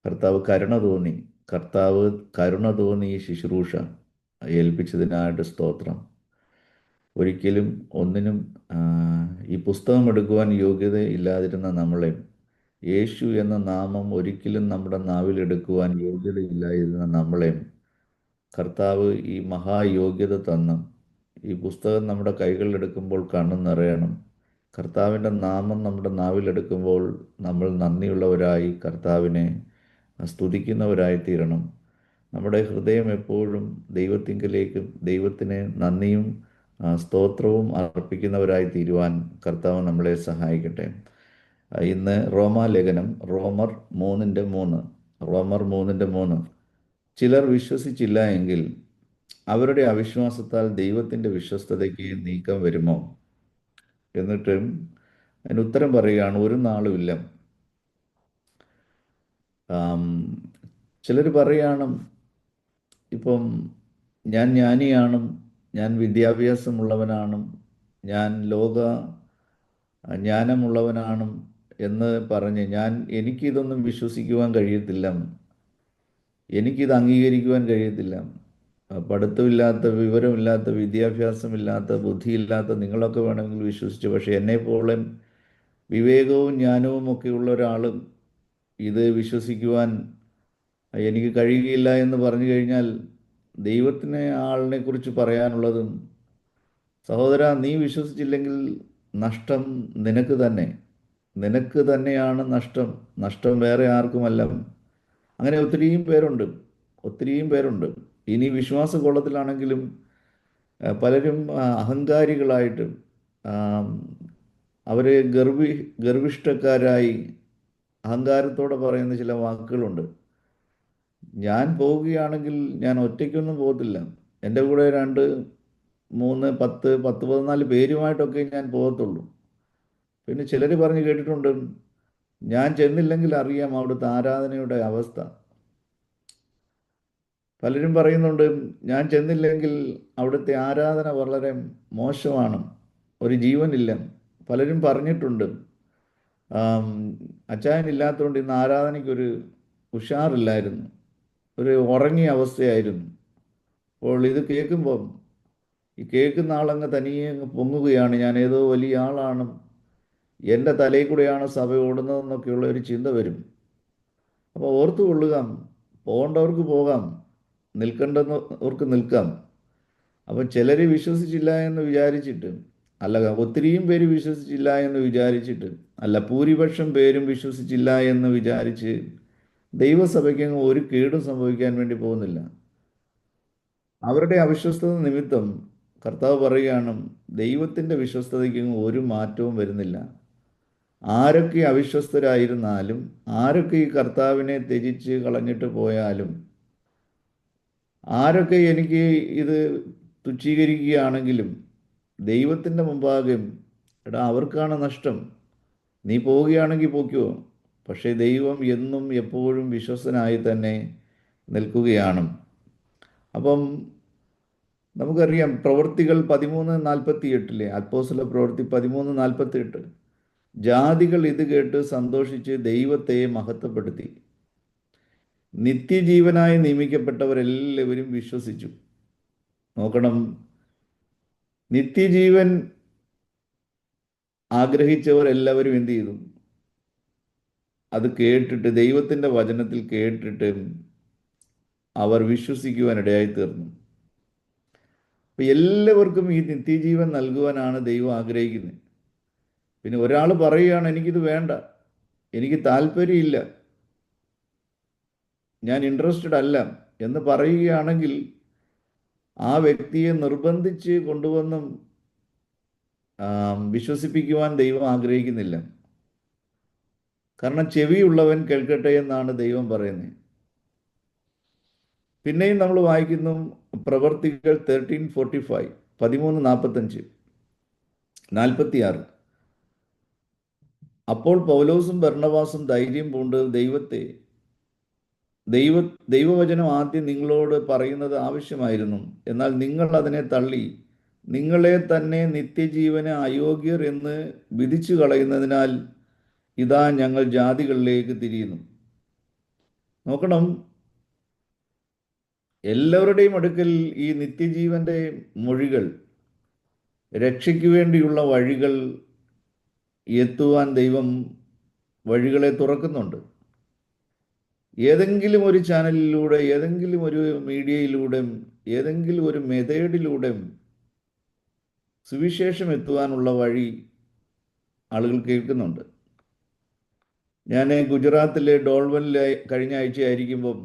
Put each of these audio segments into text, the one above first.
കർത്താവ് കരുണ തോന്നി. കർത്താവ് കരുണ തോന്നി ഈ ശുശ്രൂഷ ഏൽപ്പിച്ചതിനായിട്ട് സ്തോത്രം. ഒരിക്കലും ഒന്നിനും ആ, ഈ പുസ്തകം എടുക്കുവാൻ യോഗ്യത ഇല്ലാതിരുന്ന നമ്മളെ യേശു എന്ന നാമം ഒരിക്കലും നമ്മുടെ നാവിലെടുക്കുവാൻ യോഗ്യതയില്ലാതിരുന്ന നമ്മളെ കർത്താവ് ഈ മഹായോഗ്യത തന്ന് ഈ പുസ്തകം നമ്മുടെ കൈകളിലെടുക്കുമ്പോൾ കണ്ണു നിറയണം. കർത്താവിൻ്റെ നാമം നമ്മുടെ നാവിലെടുക്കുമ്പോൾ നമ്മൾ നന്ദിയുള്ളവരായി കർത്താവിനെ സ്തുതിക്കുന്നവരായി തീരണം. നമ്മുടെ ഹൃദയം എപ്പോഴും ദൈവത്തിങ്കലേക്കും ദൈവത്തിന് നന്ദിയും സ്തോത്രവും അർപ്പിക്കുന്നവരായി തീരുവാൻ കർത്താവ് നമ്മളെ സഹായിക്കട്ടെ. ഇന്ന് റോമാലേഖനം റോമർ 3:3 റോമർ 3:3 ചിലർ വിശ്വസിച്ചില്ല എങ്കിൽ അവരുടെ അവിശ്വാസത്താൽ ദൈവത്തിൻ്റെ വിശ്വസ്തതയ്ക്ക് നീക്കം വരുമോ? എന്നിട്ടും അതിന് ഉത്തരം പറയുകയാണ്, ഒരു നാളുമില്ല. ചിലർ പറയുകയാണ്, ഇപ്പം ഞാൻ ജ്ഞാനിയാണ്, ഞാൻ വിദ്യാഭ്യാസമുള്ളവനാണ്, ഞാൻ ലോക ജ്ഞാനമുള്ളവനാണ് എന്ന് പറഞ്ഞ് എനിക്കിതൊന്നും വിശ്വസിക്കുവാൻ കഴിയത്തില്ല, എനിക്കിത് അംഗീകരിക്കുവാൻ കഴിയത്തില്ല. പഠിത്തമില്ലാത്ത, വിവരമില്ലാത്ത, വിദ്യാഭ്യാസമില്ലാത്ത, ബുദ്ധിയില്ലാത്ത നിങ്ങളൊക്കെ വേണമെങ്കിൽ വിശ്വസിച്ചു, പക്ഷേ എന്നെപ്പോലെ വിവേകവും ജ്ഞാനവും ഒക്കെ ഉള്ള ഒരാളും ഇത് വിശ്വസിക്കുവാൻ എനിക്ക് കഴിയുകയില്ല എന്ന് പറഞ്ഞു കഴിഞ്ഞാൽ ദൈവത്തിന് ആളിനെ കുറിച്ച് പറയാനുള്ളതും, സഹോദര, നീ വിശ്വസിച്ചില്ലെങ്കിൽ നഷ്ടം നിനക്ക് തന്നെ, നിനക്ക് തന്നെയാണ് നഷ്ടം, നഷ്ടം വേറെ ആർക്കുമല്ല. അങ്ങനെ ഒത്തിരിയും പേരുണ്ട്. ഇനി വിശ്വാസകോളത്തിലാണെങ്കിലും പലരും അഹങ്കാരികളായിട്ട് അവർ ഗർവിഷ്ഠക്കാരായി അഹങ്കാരത്തോടെ പറയുന്ന ചില വാക്കുകളുണ്ട്. ഞാൻ പോവുകയാണെങ്കിൽ ഞാൻ ഒറ്റയ്ക്കൊന്നും പോകത്തില്ല, എൻ്റെ കൂടെ 2, 3, 10, 14 പേരുമായിട്ടൊക്കെ ഞാൻ പോകത്തുള്ളൂ. പിന്നെ ചിലർ പറഞ്ഞ് കേട്ടിട്ടുണ്ട്, ഞാൻ ചെന്നില്ലെങ്കിൽ അറിയാം അവിടുത്തെ ആരാധനയുടെ അവസ്ഥ. പലരും പറയുന്നുണ്ട്, ഞാൻ ചെന്നില്ലെങ്കിൽ അവിടുത്തെ ആരാധന വളരെ മോശമാണ്, ഒരു ജീവനില്ല. പലരും പറഞ്ഞിട്ടുണ്ട്, അച്ചായനില്ലാത്തതുകൊണ്ട് ഇന്ന് ആരാധനയ്ക്കൊരു ഉഷാറില്ലായിരുന്നു, ഒരു ഉറങ്ങിയ അവസ്ഥയായിരുന്നു. അപ്പോൾ ഇത് കേൾക്കുമ്പം ഈ കേൾക്കുന്ന ആളങ്ങ് തനിയെ അങ്ങ് പൊങ്ങുകയാണ്, ഞാൻ ഏതോ വലിയ ആളാണ്, എൻ്റെ തലയിൽ കൂടെയാണ് സഭ ഓടുന്നതെന്നൊക്കെയുള്ള ഒരു ചിന്ത വരും. അപ്പോൾ ഓർത്തു കൊള്ളുക, പോകേണ്ടവർക്ക് പോകാം, നിൽക്കേണ്ടവർക്ക് നിൽക്കാം. അപ്പം ചിലർ വിശ്വസിച്ചില്ല എന്ന് വിചാരിച്ചിട്ട് അല്ല, ഒത്തിരിയും പേര് വിശ്വസിച്ചില്ല എന്ന് വിചാരിച്ചിട്ട് അല്ല, ഭൂരിപക്ഷം പേരും വിശ്വസിച്ചില്ല എന്ന് വിചാരിച്ച് ദൈവസഭയ്ക്ക് ഒരു കേടും സംഭവിക്കാൻ വേണ്ടി പോകുന്നില്ല. അവരുടെ അവിശ്വസ്തത നിമിത്തം കർത്താവ് പറയുകയാണ്, ദൈവത്തിൻ്റെ വിശ്വസ്തതയ്ക്ക് ഒരു മാറ്റവും വരുന്നില്ല. ആരൊക്കെ അവിശ്വസ്തരായിരുന്നാലും, ആരൊക്കെ ഈ കർത്താവിനെ ത്യജിച്ച് കളഞ്ഞിട്ട് പോയാലും, ആരൊക്കെ എനിക്ക് ഇത് തുച്ഛീകരിക്കുകയാണെങ്കിലും ദൈവത്തിൻ്റെ മുമ്പാകെ, എടാ, അവർക്കാണ് നഷ്ടം. നീ പോവുകയാണെങ്കിൽ പോയിക്കോ, പക്ഷേ ദൈവം എന്നും എപ്പോഴും വിശ്വസ്തനായി തന്നെ നിൽക്കുകയാണ്. അപ്പം നമുക്കറിയാം, പ്രവൃത്തികൾ 13:48, അപ്പോസ്തല പ്രവൃത്തി 13:48, ജാതികൾ ഇത് കേട്ട് സന്തോഷിച്ച് ദൈവത്തെ മഹത്വപ്പെടുത്തി. നിത്യജീവനായി നിയമിക്കപ്പെട്ടവരെല്ലാവരും വിശ്വസിച്ചു. നോക്കണം, നിത്യജീവൻ ആഗ്രഹിച്ചവരെല്ലാവരും എന്ത് ചെയ്തു? അത് കേട്ടിട്ട്, ദൈവത്തിൻ്റെ വചനത്തിൽ കേട്ടിട്ട് അവർ വിശ്വസിക്കുവാനിടയായി തീർന്നു. അപ്പം എല്ലാവർക്കും ഈ നിത്യജീവൻ നൽകുവാനാണ് ദൈവം ആഗ്രഹിക്കുന്നത്. പിന്നെ ഒരാൾ പറയുകയാണ്, എനിക്കിത് വേണ്ട, എനിക്ക് താല്പര്യമില്ല, ഞാൻ ഇൻട്രസ്റ്റഡ് അല്ല എന്ന് പറയുകയാണെങ്കിൽ ആ വ്യക്തിയെ നിർബന്ധിച്ച് കൊണ്ടുവന്നും വിശ്വസിപ്പിക്കുവാൻ ദൈവം ആഗ്രഹിക്കുന്നില്ല. കാരണം ചെവിയുള്ളവൻ കേൾക്കട്ടെ എന്നാണ് ദൈവം പറയുന്നത്. പിന്നെയും നമ്മൾ വായിക്കുന്നു, പ്രവർത്തികൾ 13:45, 13:45, 46. അപ്പോൾ പൗലോസും ബർണ്ണബാസും ധൈര്യം പൂണ്ട് ദൈവവചനം ആദ്യം നിങ്ങളോട് പറയുന്നത് ആവശ്യമായിരുന്നു, എന്നാൽ നിങ്ങൾ അതിനെ തള്ളി നിങ്ങളെ തന്നെ നിത്യജീവന് അയോഗ്യർ എന്ന് വിധിച്ചു കളയുന്നതിനാൽ ഇതാ ഞങ്ങൾ ജാതികളിലേക്ക് തിരിയുന്നു. നോക്കണം, എല്ലാവരുടെയും അടുക്കൽ ഈ നിത്യജീവന്റെ മൊഴികൾ, രക്ഷയ്ക്ക് വേണ്ടിയുള്ള വഴികൾ എത്തുവാൻ ദൈവം വഴികളെ തുറക്കുന്നുണ്ട്. ഏതെങ്കിലും ഒരു ചാനലിലൂടെ, ഏതെങ്കിലും ഒരു മീഡിയയിലൂടെ, ഏതെങ്കിലും ഒരു മെത്തേഡിലൂടെ സുവിശേഷം എത്തുവാനുള്ള വഴി ആളുകൾ കേൾക്കുന്നുണ്ട്. ഞാൻ ഗുജറാത്തിലെ ഡോൾവനിൽ കഴിഞ്ഞ ആഴ്ച ആയിരിക്കുമ്പം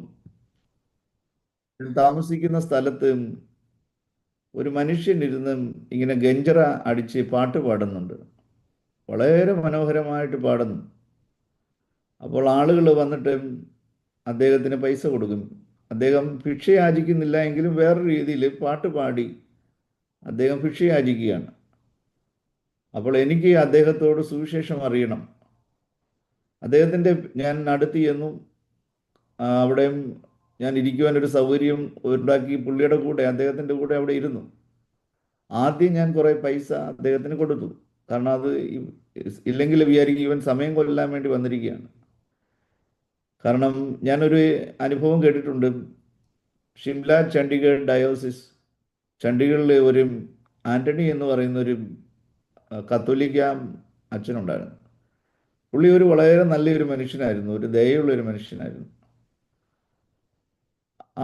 താമസിക്കുന്ന സ്ഥലത്ത് ഒരു മനുഷ്യനിരുന്ന് ഇങ്ങനെ ഗഞ്ചറ അടിച്ച് പാട്ട് പാടുന്നുണ്ട്. വളരെ മനോഹരമായിട്ട് പാടുന്നു. അപ്പോൾ ആളുകൾ വന്നിട്ട് അദ്ദേഹത്തിന് പൈസ കൊടുക്കും. അദ്ദേഹം ഭിക്ഷ യാചിക്കുന്നില്ല എങ്കിലും വേറൊരു രീതിയിൽ പാട്ട് പാടി അദ്ദേഹം ഭിക്ഷ യാചിക്കുകയാണ്. അപ്പോൾ എനിക്ക് അദ്ദേഹത്തോട് സുവിശേഷം അറിയണം. അദ്ദേഹത്തിൻ്റെ ഞാൻ അടുത്ത് ചെന്നു. അവിടെയും ഞാൻ ഇരിക്കുവാൻ ഒരു സൗകര്യം ഉണ്ടാക്കി പുള്ളിയുടെ കൂടെ, അദ്ദേഹത്തിൻ്റെ കൂടെ അവിടെ ഇരുന്നു. ആദ്യം ഞാൻ കുറേ പൈസ അദ്ദേഹത്തിന് കൊടുത്തു. കാരണം അത് ഇല്ലെങ്കിൽ വിചാരിക്കും ഇവൻ സമയം കൊല്ലാൻ വേണ്ടി വന്നിരിക്കുകയാണ്. കാരണം ഞാനൊരു അനുഭവം കേട്ടിട്ടുണ്ട്. ഷിംല ചണ്ഡീഗഡ് ഡയോസിസ്, ചണ്ഡീഗഡിലെ ഒരു ആൻ്റണി എന്ന് പറയുന്ന ഒരു കത്തോലിക്ക അച്ഛനുണ്ടായിരുന്നു. പുള്ളി ഒരു വളരെ നല്ലൊരു മനുഷ്യനായിരുന്നു, ഒരു ദയയുള്ളൊരു മനുഷ്യനായിരുന്നു.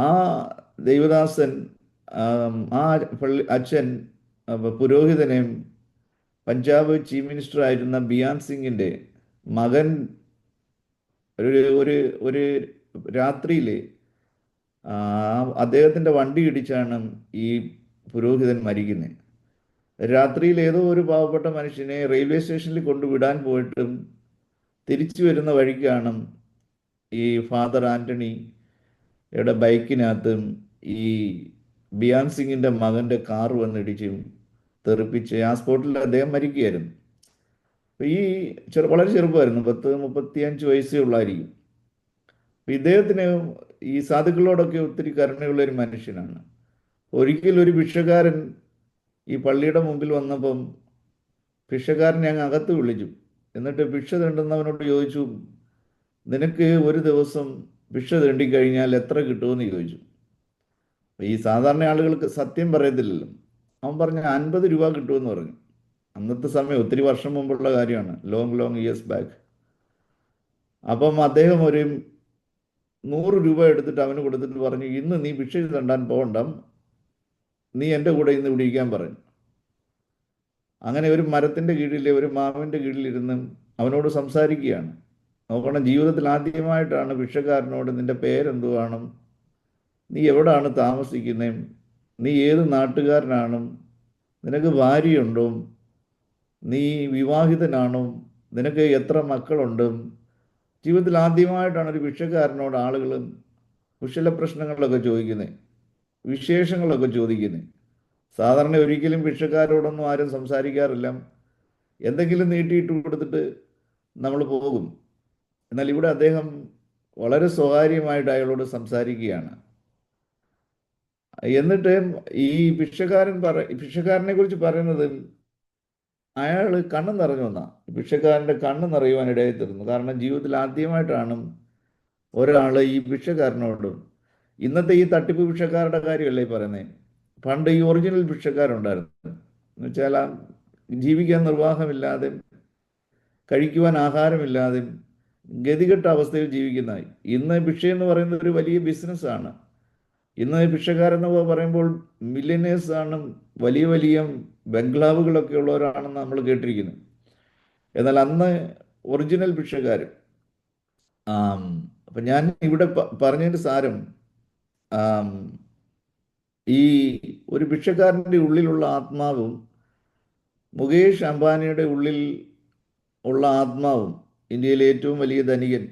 ആ ദൈവദാസൻ, ആ അച്ഛൻ പുരോഹിതനെ പഞ്ചാബ് ചീഫ് മിനിസ്റ്റർ ആയിരുന്ന ബിയാൻ സിംഗിൻ്റെ മകൻ ഒരു ഒരു ഒരു രാത്രിയിൽ അദ്ദേഹത്തിൻ്റെ വണ്ടി ഇടിച്ചാണ് ഈ പുരോഹിതൻ മരിക്കുന്നത്. രാത്രിയിൽ ഏതോ ഒരു പാവപ്പെട്ട മനുഷ്യനെ റെയിൽവേ സ്റ്റേഷനിൽ കൊണ്ടുവിടാൻ പോയിട്ടും തിരിച്ചു വരുന്ന വഴിക്കാണ് ഈ ഫാദർ ആൻ്റണിയുടെ ബൈക്കിനകത്ത് ഈ ബിയാൻ സിംഗിൻ്റെ മകൻ്റെ കാർ വന്നിടിച്ചും തെറിപ്പിച്ച് ആ സ്പോട്ടിൽ അദ്ദേഹം മരിക്കുകയായിരുന്നു. അപ്പോൾ ഈ വളരെ ചെറുപ്പമായിരുന്നു, 35 വയസ്സേ ഉള്ളായിരിക്കും. അപ്പം ഇദ്ദേഹത്തിന് ഈ സാധുക്കളോടൊക്കെ ഒത്തിരി കരുണയുള്ളൊരു മനുഷ്യനാണ്. ഒരിക്കൽ ഒരു ഭിക്ഷക്കാരൻ ഈ പള്ളിയുടെ മുമ്പിൽ വന്നപ്പം ഭിക്ഷക്കാരനെ അങ്ങ് അകത്ത് വിളിച്ചു. എന്നിട്ട് ഭിക്ഷ തേണ്ടുന്നവനോട് ചോദിച്ചു, നിനക്ക് ഒരു ദിവസം ഭിക്ഷ തേണ്ടിക്കഴിഞ്ഞാൽ എത്ര കിട്ടുമെന്ന് ചോദിച്ചു. ഈ സാധാരണ ആളുകൾക്ക് സത്യം പറയത്തില്ലല്ലോ. അവൻ പറഞ്ഞു 50 രൂപ കിട്ടുമെന്ന് പറഞ്ഞു. അന്നത്തെ സമയം ഒത്തിരി വർഷം മുമ്പുള്ള കാര്യമാണ്, ലോങ് ഇയേഴ്സ് ബാക്ക്. അപ്പം അദ്ദേഹം ഒരു 100 രൂപ എടുത്തിട്ട് അവന് കൊടുത്തിട്ട് പറഞ്ഞു, ഇന്ന് നീ ഭിക്ഷ തണ്ടാൻ പോകണ്ട, നീ എൻ്റെ കൂടെ ഇന്ന് വിടിയിക്കാൻ പറഞ്ഞു. അങ്ങനെ ഒരു മരത്തിൻ്റെ കീഴിൽ, ഒരു മാവിൻ്റെ കീഴിലിരുന്ന് അവനോട് സംസാരിക്കുകയാണ്. നോക്കണം, ജീവിതത്തിൽ ആദ്യമായിട്ടാണ് ഭിക്ഷക്കാരനോട് നിൻ്റെ പേരെന്തുവാണ്, നീ എവിടാണ് താമസിക്കുന്നത്, നീ ഏത് നാട്ടുകാരനാണ്, നിനക്ക് ഭാര്യയുണ്ടോ, നീ വിവാഹിതനാണോ, നിനക്ക് എത്ര മക്കളുണ്ട്. ജീവിതത്തിൽ ആദ്യമായിട്ടാണ് ഒരു ഭിക്ഷക്കാരനോട് ആളുകൾ കുശല പ്രശ്നങ്ങളൊക്കെ ചോദിക്കുന്നത്, വിശേഷങ്ങളൊക്കെ ചോദിക്കുന്നത്. സാധാരണ ഒരിക്കലും ഭിക്ഷക്കാരോടൊന്നും ആരും സംസാരിക്കാറില്ല. എന്തെങ്കിലും നീട്ടിയിട്ട് കൊടുത്തിട്ട് നമ്മൾ പോകും. എന്നാൽ ഇവിടെ അദ്ദേഹം വളരെ സ്വകാര്യമായിട്ട് അയാളോട് സംസാരിക്കുകയാണ്. എന്നിട്ട് ഈ ഭിക്ഷക്കാരനെ കുറിച്ച് പറയുന്നത്, അയാൾ കണ്ണ് നിറഞ്ഞു വന്നാണ്. ഭിക്ഷക്കാരൻ്റെ കണ്ണ് നിറയുവാൻ ഇടയായി തീർന്നു. കാരണം ജീവിതത്തിൽ ആദ്യമായിട്ടാണ് ഒരാൾ ഈ ഭിക്ഷക്കാരനോട്, ഇന്നത്തെ ഈ തട്ടിപ്പ് ഭിക്ഷക്കാരുടെ കാര്യമല്ലേ ഈ പറയുന്നത്, പണ്ട് ഈ ഒറിജിനൽ ഭിക്ഷക്കാരുണ്ടായിരുന്നു. എന്ന് വെച്ചാൽ ജീവിക്കാൻ നിർവാഹമില്ലാതെ, കഴിക്കുവാൻ ആഹാരമില്ലാതെ ഗതികെട്ട അവസ്ഥയിൽ ജീവിക്കുന്നതായി. ഇന്ന് ഭിക്ഷയെന്ന് പറയുന്നത് ഒരു വലിയ ബിസിനസ്സാണ്. ഇന്ന് ഭിക്ഷക്കാരെന്ന് പറയുമ്പോൾ മില്യനേഴ്സാണ്, വലിയ വലിയ ബംഗ്ലാവുകളൊക്കെ ഉള്ളവരാണെന്ന് നമ്മൾ കേട്ടിരിക്കുന്നത്. എന്നാൽ അന്ന് ഒറിജിനൽ ഭിക്ഷക്കാർ. അപ്പം ഞാൻ ഇവിടെ പറഞ്ഞതിൻ്റെ സാരം, ഈ ഒരു ഭിക്ഷക്കാരൻ്റെ ഉള്ളിലുള്ള ആത്മാവും മുകേഷ് അംബാനിയുടെ ഉള്ളിൽ ഉള്ള ആത്മാവും, ഇന്ത്യയിലെ ഏറ്റവും വലിയ ധനികൻ,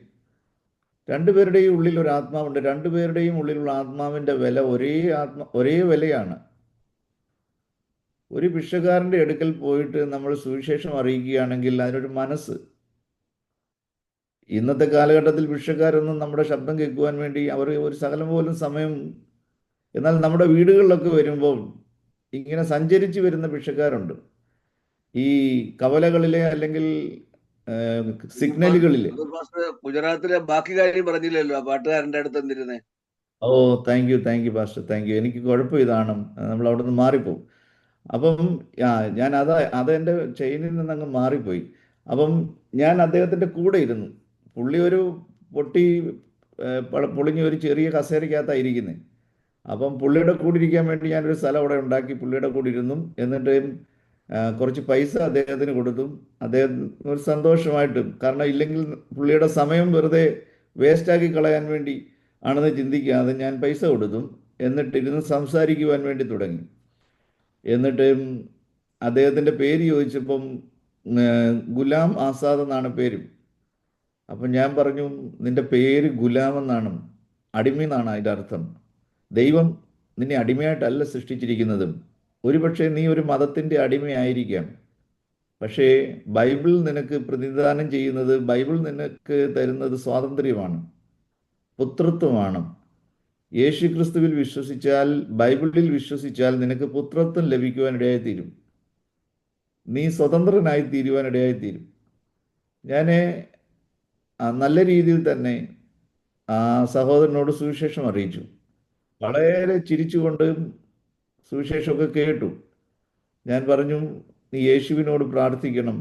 രണ്ടുപേരുടെയും ഉള്ളിൽ ഒരു ആത്മാവുണ്ട്. രണ്ടുപേരുടെയും ഉള്ളിലുള്ള ആത്മാവിൻ്റെ വില ഒരേ വിലയാണ്. ഒരു ഭിക്ഷക്കാരൻ്റെ അടുക്കൽ പോയിട്ട് നമ്മൾ സുവിശേഷം അറിയിക്കുകയാണെങ്കിൽ അതിനൊരു മനസ്സ്. ഇന്നത്തെ കാലഘട്ടത്തിൽ ഭിക്ഷക്കാരൊന്നും നമ്മുടെ ശബ്ദം കേൾക്കുവാൻ വേണ്ടി അവർ ഒരു ശകലം പോലും സമയം, എന്നാൽ നമ്മുടെ വീടുകളിലൊക്കെ വരുമ്പോൾ ഇങ്ങനെ സഞ്ചരിച്ച് വരുന്ന ഭിക്ഷക്കാരുണ്ട്. ഈ കവലകളിലെ അല്ലെങ്കിൽ സിഗ്നലുകളിൽ. അത് പാസ്റ്റർ ഗുജറാത്തിലെ ബാക്കി കാര്യം പറഞ്ഞില്ലല്ലോ, ആ പാട്ടുകാരന്റെ അടുത്ത് എന്തിരുന്നേ? ഓ, thank you pastor, thank you. എനിക്ക് കുഴപ്പം ഇതാണ്, നമ്മൾ അവിടെ നിന്ന് മാറിപ്പോവും. അപ്പം ഞാൻ അതെൻ്റെ ചെയിനിൽ നിന്ന് അങ്ങ് മാറിപ്പോയി. അപ്പം ഞാൻ അദ്ദേഹത്തിൻ്റെ കൂടെ ഇരുന്നു. പുള്ളി ഒരു പൊട്ടി പൊളിഞ്ഞ ഒരു ചെറിയ കസേരയ്ക്കകത്താണ് ഇരിക്കുന്നത്. അപ്പം പുള്ളിയുടെ കൂടെ ഇരിക്കാൻ വേണ്ടി ഞാനൊരു സ്ഥലം അവിടെ ഉണ്ടാക്കി പുള്ളിയുടെ കൂടെ ഇരുന്നു. എന്നിട്ട് കുറച്ച് പൈസ അദ്ദേഹത്തിന് കൊടുത്തും. അദ്ദേഹം ഒരു സന്തോഷമായിട്ടും, കാരണം ഇല്ലെങ്കിൽ പുള്ളിയുടെ സമയം വെറുതെ വേസ്റ്റാക്കി കളയാൻ വേണ്ടി ആണെന്ന് ചിന്തിക്കാതെ ഞാൻ പൈസ കൊടുത്തും. എന്നിട്ടിരുന്ന് സംസാരിക്കുവാൻ വേണ്ടി തുടങ്ങി. എന്നിട്ട് അദ്ദേഹത്തിൻ്റെ പേര് ചോദിച്ചപ്പം ഗുലാം ആസാദ് എന്നാണ് പേര്. അപ്പം ഞാൻ പറഞ്ഞു, നിന്റെ പേര് ഗുലാം എന്നാണ്, അടിമ എന്നാണ് അതിൻ്റെ അർത്ഥം. ദൈവം നിന്നെ അടിമയായിട്ടല്ല സൃഷ്ടിച്ചിരിക്കുന്നതും. ഒരുപക്ഷെ നീ ഒരു മതത്തിൻ്റെ അടിമയായിരിക്കാം, പക്ഷേ ബൈബിൾ നിനക്ക് പ്രതിദാനം ചെയ്യുന്നത്, ബൈബിൾ നിനക്ക് തരുന്നത് സ്വാതന്ത്ര്യമാണ്, പുത്രത്വമാണ്. യേശു ക്രിസ്തുവിൽ വിശ്വസിച്ചാൽ, ബൈബിളിൽ വിശ്വസിച്ചാൽ നിനക്ക് പുത്രത്വം ലഭിക്കുവാനിടയായിത്തീരും. നീ സ്വതന്ത്രനായി തീരുവാനിടയായിത്തീരും. ഞാൻ നല്ല രീതിയിൽ തന്നെ ആ സഹോദരനോട് സുവിശേഷം അറിയിച്ചു. വളരെ ചിരിച്ചുകൊണ്ട് സുവിശേഷമൊക്കെ കേട്ടു. ഞാൻ പറഞ്ഞു, നീ യേശുവിനോട് പ്രാർത്ഥിക്കണം,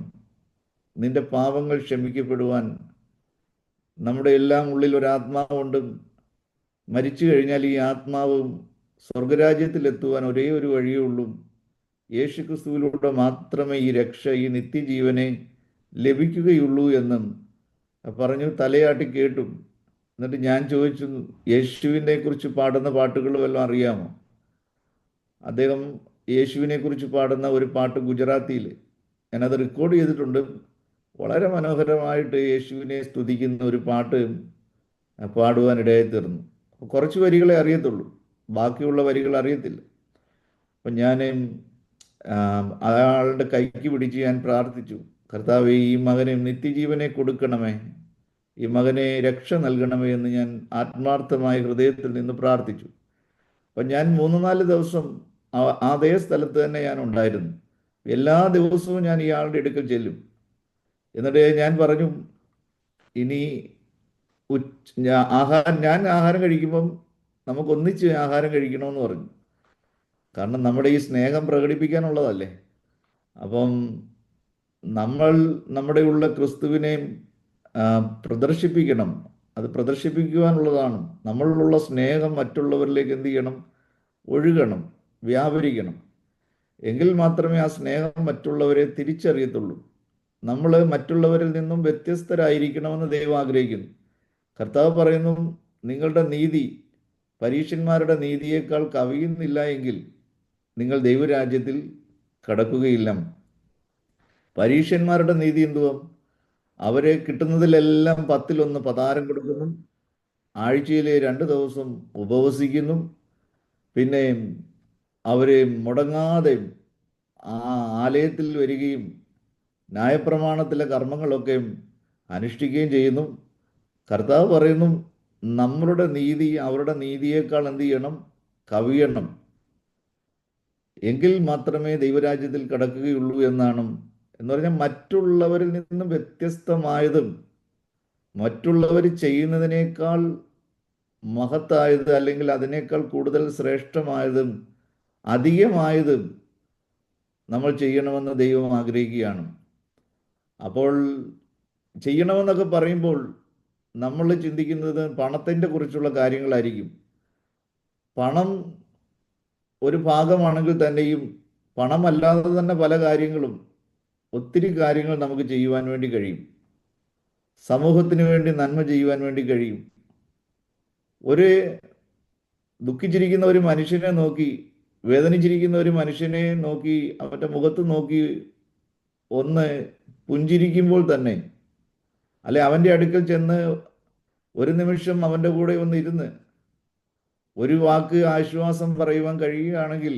നിന്റെ പാപങ്ങൾ ക്ഷമിക്കപ്പെടുവാൻ. നമ്മുടെ എല്ലാം ഉള്ളിൽ ഒരാത്മാവുണ്ട്. മരിച്ചു കഴിഞ്ഞാൽ ഈ ആത്മാവ് സ്വർഗരാജ്യത്തിലെത്തുവാൻ ഒരേ ഒരു വഴിയേ ഉള്ളൂ. യേശു ക്രിസ്തുവിലൂടെ മാത്രമേ ഈ രക്ഷ, ഈ നിത്യജീവനെ ലഭിക്കുകയുള്ളൂ എന്നും പറഞ്ഞു. തലയാട്ടി കേട്ടു. എന്നിട്ട് ഞാൻ ചോദിച്ചു, യേശുവിനെ കുറിച്ച് പാടുന്ന പാട്ടുകൾ വല്ലതും അറിയാമോ? അദ്ദേഹം യേശുവിനെ കുറിച്ച് പാടുന്ന ഒരു പാട്ട് ഗുജറാത്തിയിൽ, ഞാനത് റെക്കോർഡ് ചെയ്തിട്ടുണ്ട്. വളരെ മനോഹരമായിട്ട് യേശുവിനെ സ്തുതിക്കുന്ന ഒരു പാട്ട് പാടുവാനിടയായി തീർന്നു. കുറച്ച് വരികളെ അറിയത്തുള്ളൂ, ബാക്കിയുള്ള വരികൾ അറിയത്തില്ല. അപ്പം ഞാൻ അയാളുടെ കൈക്ക് പിടിച്ച് ഞാൻ പ്രാർത്ഥിച്ചു, കർത്താവേ, ഈ മകന് നിത്യജീവനെ കൊടുക്കണമേ, ഈ മകനെ രക്ഷ നൽകണമേ എന്ന് ഞാൻ ആത്മാർത്ഥമായ ഹൃദയത്തിൽ നിന്ന് പ്രാർത്ഥിച്ചു. അപ്പം ഞാൻ 3-4 ദിവസം അതേ സ്ഥലത്ത് തന്നെ ഞാൻ ഉണ്ടായിരുന്നു. എല്ലാ ദിവസവും ഞാൻ ഇയാളുടെ അടുക്കൽ ചെല്ലും. എന്നിട്ട് ഞാൻ പറഞ്ഞു, ഇനി ഞാൻ ആഹാരം കഴിക്കുമ്പം നമുക്ക് ഒന്നിച്ച് ആഹാരം കഴിക്കണമെന്ന് പറഞ്ഞു. കാരണം നമ്മുടെ ഈ സ്നേഹം പ്രകടിപ്പിക്കാനുള്ളതല്ലേ. അപ്പം നമ്മൾ നമ്മുടെ ഉള്ള ക്രിസ്തുവിനെ പ്രദർശിപ്പിക്കണം. അത് പ്രദർശിപ്പിക്കുവാനുള്ളതാണ്. നമ്മളിലുള്ള സ്നേഹം മറ്റുള്ളവരിലേക്ക് എന്ത് ചെയ്യണം? ഒഴുകണം, വ്യാപരിക്കണം. എങ്കിൽ മാത്രമേ ആ സ്നേഹം മറ്റുള്ളവരെ തിരിച്ചറിയത്തുള്ളൂ. നമ്മൾ മറ്റുള്ളവരിൽ നിന്നും വ്യത്യസ്തരായിരിക്കണമെന്ന് ദൈവം ആഗ്രഹിക്കുന്നു. കർത്താവ് പറയുന്നു, നിങ്ങളുടെ നീതി പരീശന്മാരുടെ നീതിയേക്കാൾ കവിയുന്നില്ല എങ്കിൽ നിങ്ങൾ ദൈവരാജ്യത്തിൽ കടക്കുകയില്ല. പരീശന്മാരുടെ നീതി എന്തുവാ? അവരെ കിട്ടുന്നതിലെല്ലാം 10-1 പതാരം കൊടുക്കുന്നു, ആഴ്ചയിലെ 2 ദിവസം ഉപവസിക്കുന്നു, പിന്നെ അവരെ മുടങ്ങാതെ ആ ആലയത്തിൽ വരികയും ന്യായപ്രമാണത്തിലെ കർമ്മങ്ങളൊക്കെ അനുഷ്ഠിക്കുകയും ചെയ്യുന്നു. കർത്താവ് പറയുന്നു, നമ്മളുടെ നീതി അവരുടെ നീതിയേക്കാൾ എന്ത് ചെയ്യണം? കവിയണം. എങ്കിൽ മാത്രമേ ദൈവരാജ്യത്തിൽ കടക്കുകയുള്ളൂ എന്നാണ്. എന്ന് പറഞ്ഞാൽ മറ്റുള്ളവരിൽ നിന്നും വ്യത്യസ്തമായതും, മറ്റുള്ളവർ ചെയ്യുന്നതിനേക്കാൾ മഹത്തായത്, അല്ലെങ്കിൽ അതിനേക്കാൾ കൂടുതൽ ശ്രേഷ്ഠമായതും അധികമായതും നമ്മൾ ചെയ്യണമെന്ന് ദൈവം ആഗ്രഹിക്കുകയാണ്. അപ്പോൾ ചെയ്യണമെന്നൊക്കെ പറയുമ്പോൾ നമ്മൾ ചിന്തിക്കുന്നത് പണത്തിൻ്റെ കുറിച്ചുള്ള കാര്യങ്ങളായിരിക്കും. പണം ഒരു ഭാഗമാണെങ്കിൽ തന്നെയും പണമല്ലാതെ തന്നെ പല കാര്യങ്ങളും, ഒത്തിരി കാര്യങ്ങൾ നമുക്ക് ചെയ്യുവാൻ വേണ്ടി കഴിയും. സമൂഹത്തിന് വേണ്ടി നന്മ ചെയ്യുവാൻ വേണ്ടി കഴിയും. ഒരു ദുഃഖിച്ചിരിക്കുന്ന ഒരു മനുഷ്യനെ നോക്കി, വേദനിച്ചിരിക്കുന്ന ഒരു മനുഷ്യനെ നോക്കി, അവൻ്റെ മുഖത്ത് നോക്കി ഒന്ന് പുഞ്ചിരിക്കുമ്പോൾ തന്നെ, അല്ലെ അവൻ്റെ അടുക്കൽ ചെന്ന് ഒരു നിമിഷം അവൻ്റെ കൂടെ ഒന്ന് ഇരുന്ന് ഒരു വാക്ക് ആശ്വാസം പറയുവാൻ കഴിയുകയാണെങ്കിൽ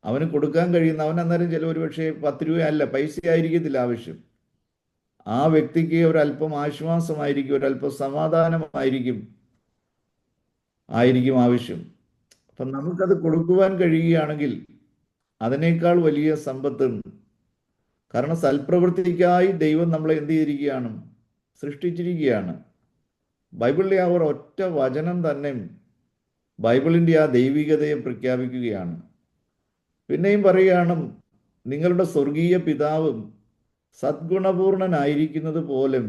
അവന് കൊടുക്കാൻ കഴിയുന്ന, അവൻ അന്നേരം ചില ഒരു പക്ഷേ 10 രൂപയല്ല, പൈസ ആയിരിക്കത്തില്ല ആവശ്യം. ആ വ്യക്തിക്ക് ഒരല്പം ആശ്വാസമായിരിക്കും, ഒരല്പം സമാധാനമായിരിക്കും ആവശ്യം. അപ്പം നമുക്കത് കൊടുക്കുവാൻ കഴിയുകയാണെങ്കിൽ അതിനേക്കാൾ വലിയ സമ്പത്തും കാരണം സൽപ്രവൃത്തിക്കായി ദൈവം നമ്മളെ എന്ത് ചെയ്തിരിക്കുകയാണ്? സൃഷ്ടിച്ചിരിക്കുകയാണ്. ബൈബിളിലെ ആ ഒരു ഒറ്റ വചനം തന്നെ ബൈബിളിൻ്റെ ആ ദൈവികതയെ പ്രഖ്യാപിക്കുകയാണ്. പിന്നെയും പറയുകയാണ്, നിങ്ങളുടെ സ്വർഗീയ പിതാവും സദ്ഗുണപൂർണനായിരിക്കുന്നത് പോലെ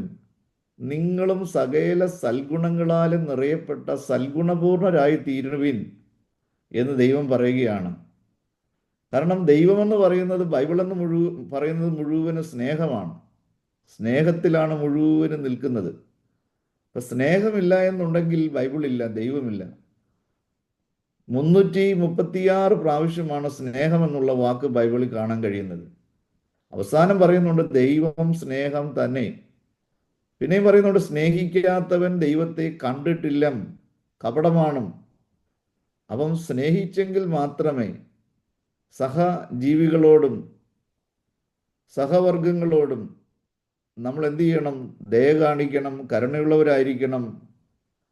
നിങ്ങളും സകല സൽഗുണങ്ങളാലും നിറയപ്പെട്ട സൽഗുണപൂർണരായി തീരുവിൻ എന്ന് ദൈവം പറയുകയാണ്. കാരണം ദൈവമെന്ന് പറയുന്നത്, ബൈബിളെന്ന് പറയുന്നത് മുഴുവനും സ്നേഹമാണ്. സ്നേഹത്തിലാണ് മുഴുവനും നിൽക്കുന്നത്. അപ്പം സ്നേഹമില്ല എന്നുണ്ടെങ്കിൽ ബൈബിളില്ല, ദൈവമില്ല. 336 പ്രാവശ്യമാണ് സ്നേഹം എന്നുള്ള വാക്ക് ബൈബിളിൽ കാണാൻ കഴിയുന്നത്. അവസാനം പറയുന്നുണ്ട് ദൈവം സ്നേഹം തന്നെ. പിന്നെയും പറയുന്നുണ്ട് സ്നേഹിക്കാത്തവൻ ദൈവത്തെ കണ്ടിട്ടില്ല, കപടമാണ്. അപ്പം സ്നേഹിച്ചെങ്കിൽ മാത്രമേ സഹജീവികളോടും സഹവർഗങ്ങളോടും നമ്മൾ എന്ത് ചെയ്യണം? ദയ കാണിക്കണം, കരുണയുള്ളവരായിരിക്കണം,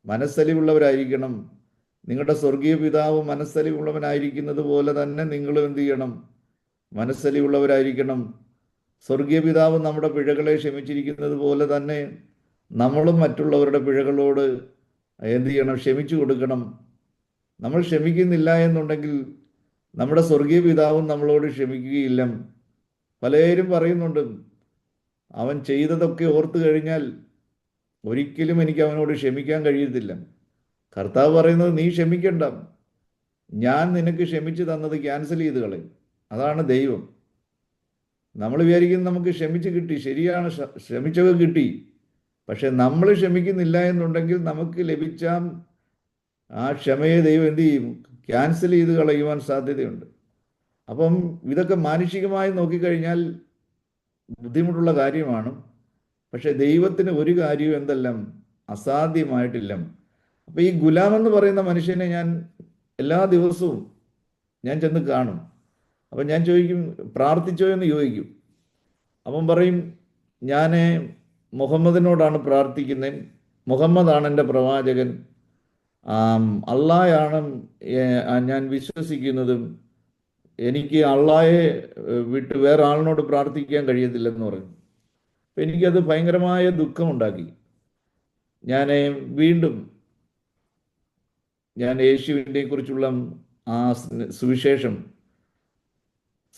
മനസ്സലിവുള്ളവരായിരിക്കണം. നിങ്ങളുടെ സ്വർഗീയ പിതാവ് മനസ്സലിവുള്ളവനായിരിക്കുന്നത് പോലെ തന്നെ നിങ്ങളും എന്ത് ചെയ്യണം? മനസ്സലിവുള്ളവരായിരിക്കണം. സ്വർഗീയ പിതാവ് നമ്മുടെ പിഴകളെ ക്ഷമിച്ചിരിക്കുന്നത് പോലെ തന്നെ നമ്മളും മറ്റുള്ളവരുടെ പിഴകളോട് എന്ത് ചെയ്യണം? ക്ഷമിച്ചു കൊടുക്കണം. നമ്മൾ ക്ഷമിക്കുന്നില്ല എന്നുണ്ടെങ്കിൽ നമ്മുടെ സ്വർഗീയ പിതാവും നമ്മളോട് ക്ഷമിക്കുകയില്ല. പലരും പറയുന്നുണ്ട്, അവൻ ചെയ്തതൊക്കെ ഓർത്തു കഴിഞ്ഞാൽ ഒരിക്കലും എനിക്ക് അവനോട് ക്ഷമിക്കാൻ കഴിയത്തില്ല. കർത്താവ് പറയുന്നത്, നീ ക്ഷമിക്കണ്ട, ഞാൻ നിനക്ക് ക്ഷമിച്ചു തന്നത് ക്യാൻസൽ ചെയ്ത് കളയും. അതാണ് ദൈവം. നമ്മൾ വിചാരിക്കുന്നത് നമുക്ക് ക്ഷമിച്ച് കിട്ടി, ശരിയാണ്, ക്ഷമിച്ചൊക്കെ കിട്ടി. പക്ഷെ നമ്മൾ ക്ഷമിക്കുന്നില്ല എന്നുണ്ടെങ്കിൽ നമുക്ക് ലഭിച്ച ആ ക്ഷമയെ ദൈവം എന്ത് ചെയ്യും? ക്യാൻസൽ ചെയ്ത് കളയുവാൻ സാധ്യതയുണ്ട്. അപ്പം ഇതൊക്കെ മാനുഷികമായി നോക്കിക്കഴിഞ്ഞാൽ ബുദ്ധിമുട്ടുള്ള കാര്യമാണ്. പക്ഷെ ദൈവത്തിന് ഒരു കാര്യവും എന്തെല്ലാം അസാധ്യമായിട്ടില്ല. അപ്പം ഈ ഗുലാം എന്ന് പറയുന്ന മനുഷ്യനെ ഞാൻ എല്ലാ ദിവസവും ഞാൻ ചെന്ന് കാണും. അപ്പം ഞാൻ ചോദിക്കും, പ്രാർത്ഥിച്ചോ എന്ന് ചോദിക്കും. അവൻ പറയും, ഞാൻ മുഹമ്മദിനോടാണ് പ്രാർത്ഥിക്കുന്നത്, മുഹമ്മദാണ് എൻ്റെ പ്രവാചകൻ, അള്ളായാണ് ഞാൻ വിശ്വസിക്കുന്നതും, എനിക്ക് അള്ളായെ വിട്ട് വേറെ ആളിനോട് പ്രാർത്ഥിക്കാൻ കഴിയത്തില്ലെന്ന് പറഞ്ഞു. അപ്പം എനിക്കത് ഭയങ്കരമായ ദുഃഖമുണ്ടാക്കി. വീണ്ടും ഞാൻ യേശുവിനെ കുറിച്ചുള്ള ആ സുവിശേഷം,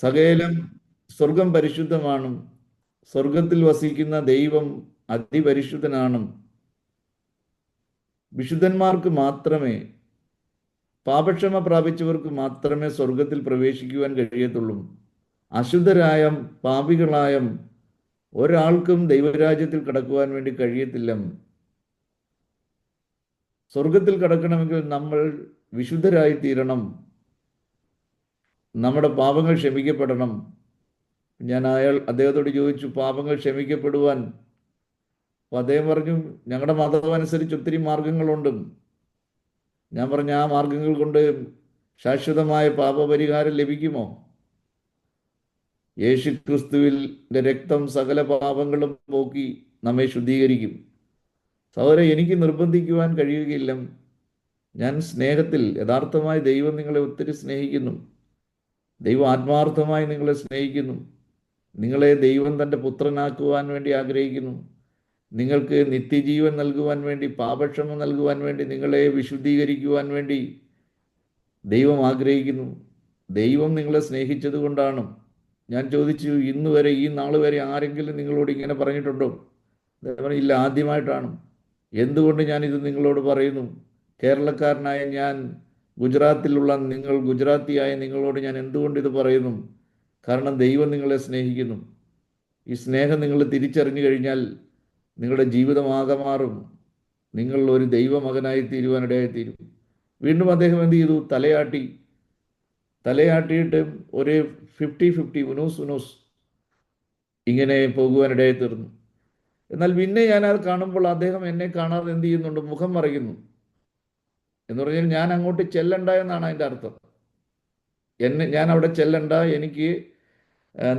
സകലം സ്വർഗം പരിശുദ്ധമാണ്, സ്വർഗത്തിൽ വസിക്കുന്ന ദൈവം അതിപരിശുദ്ധനാണ്, വിശുദ്ധന്മാർക്ക് മാത്രമേ, പാപക്ഷമ പ്രാപിച്ചവർക്ക് മാത്രമേ സ്വർഗത്തിൽ പ്രവേശിക്കുവാൻ കഴിയത്തുള്ളൂ, അശുദ്ധരായ പാപികളായ ഒരാൾക്കും ദൈവരാജ്യത്തിൽ കടക്കുവാൻ വേണ്ടി കഴിയത്തില്ല. സ്വർഗത്തിൽ കടക്കണമെങ്കിൽ നമ്മൾ വിശുദ്ധരായി തീരണം, നമ്മുടെ പാപങ്ങൾ ക്ഷമിക്കപ്പെടണം. ഞാൻ അദ്ദേഹത്തോട് ചോദിച്ചു, പാപങ്ങൾ ക്ഷമിക്കപ്പെടുവാൻ? അപ്പോൾ അദ്ദേഹം പറഞ്ഞു, ഞങ്ങളുടെ മതം അനുസരിച്ച് ഒത്തിരി മാർഗങ്ങളുണ്ട്. ഞാൻ പറഞ്ഞ ആ മാർഗങ്ങൾ കൊണ്ട് ശാശ്വതമായ പാപപരിഹാരം ലഭിക്കുമോ? യേശു ക്രിസ്തുവിൻ്റെ രക്തം സകല പാപങ്ങളും പോക്കി നമ്മെ ശുദ്ധീകരിക്കും. സഹോദരൻ, എനിക്ക് നിർബന്ധിക്കുവാൻ കഴിയുകയില്ല. ഞാൻ സ്നേഹത്തിൽ, യഥാർത്ഥമായി ദൈവം നിങ്ങളെ ഒത്തിരി സ്നേഹിക്കുന്നു, ദൈവം ആത്മാർത്ഥമായി നിങ്ങളെ സ്നേഹിക്കുന്നു, നിങ്ങളെ ദൈവം തൻ്റെ പുത്രനാക്കുവാൻ വേണ്ടി ആഗ്രഹിക്കുന്നു, നിങ്ങൾക്ക് നിത്യജീവൻ നൽകുവാൻ വേണ്ടി, പാപക്ഷമ നൽകുവാൻ വേണ്ടി, നിങ്ങളെ വിശുദ്ധീകരിക്കുവാൻ വേണ്ടി ദൈവം ആഗ്രഹിക്കുന്നു. ദൈവം നിങ്ങളെ സ്നേഹിച്ചത് കൊണ്ടാണ്. ഞാൻ ചോദിച്ചു, ഇന്ന് വരെ, ഈ നാൾ വരെ ആരെങ്കിലും നിങ്ങളോട് ഇങ്ങനെ പറഞ്ഞിട്ടുണ്ടോ? ഇല്ല, ആദ്യമായിട്ടാണ്. എന്തുകൊണ്ട് ഞാനിത് നിങ്ങളോട് പറയുന്നു? കേരളക്കാരനായ ഞാൻ, ഗുജറാത്തിലുള്ള നിങ്ങൾ, ഗുജറാത്തിയായ നിങ്ങളോട് ഞാൻ എന്തുകൊണ്ട് ഇത് പറയുന്നു? കാരണം ദൈവം നിങ്ങളെ സ്നേഹിക്കുന്നു. ഈ സ്നേഹം നിങ്ങൾ തിരിച്ചറിഞ്ഞു കഴിഞ്ഞാൽ നിങ്ങളുടെ ജീവിതമാകെ മാറും. നിങ്ങൾ ഒരു ദൈവമകനായി തീരുവാനിടയായിത്തീരും. വീണ്ടും അദ്ദേഹം എന്ത് ചെയ്തു? തലയാട്ടിയിട്ട് ഒരു 50-50 ഉനൂസ് ഇങ്ങനെ പോകുവാനിടയായി തീർന്നു. എന്നാൽ പിന്നെ ഞാനത് കാണുമ്പോൾ അദ്ദേഹം എന്നെ കാണാതെ എന്ത് ചെയ്യുന്നുണ്ട്? മുഖം മറയ്ക്കുന്നു. എന്ന് പറഞ്ഞാൽ ഞാൻ അങ്ങോട്ട് ചെല്ലണ്ട എന്നാണ് അതിൻ്റെ അർത്ഥം. ഞാൻ അവിടെ ചെല്ലണ്ട, എനിക്ക്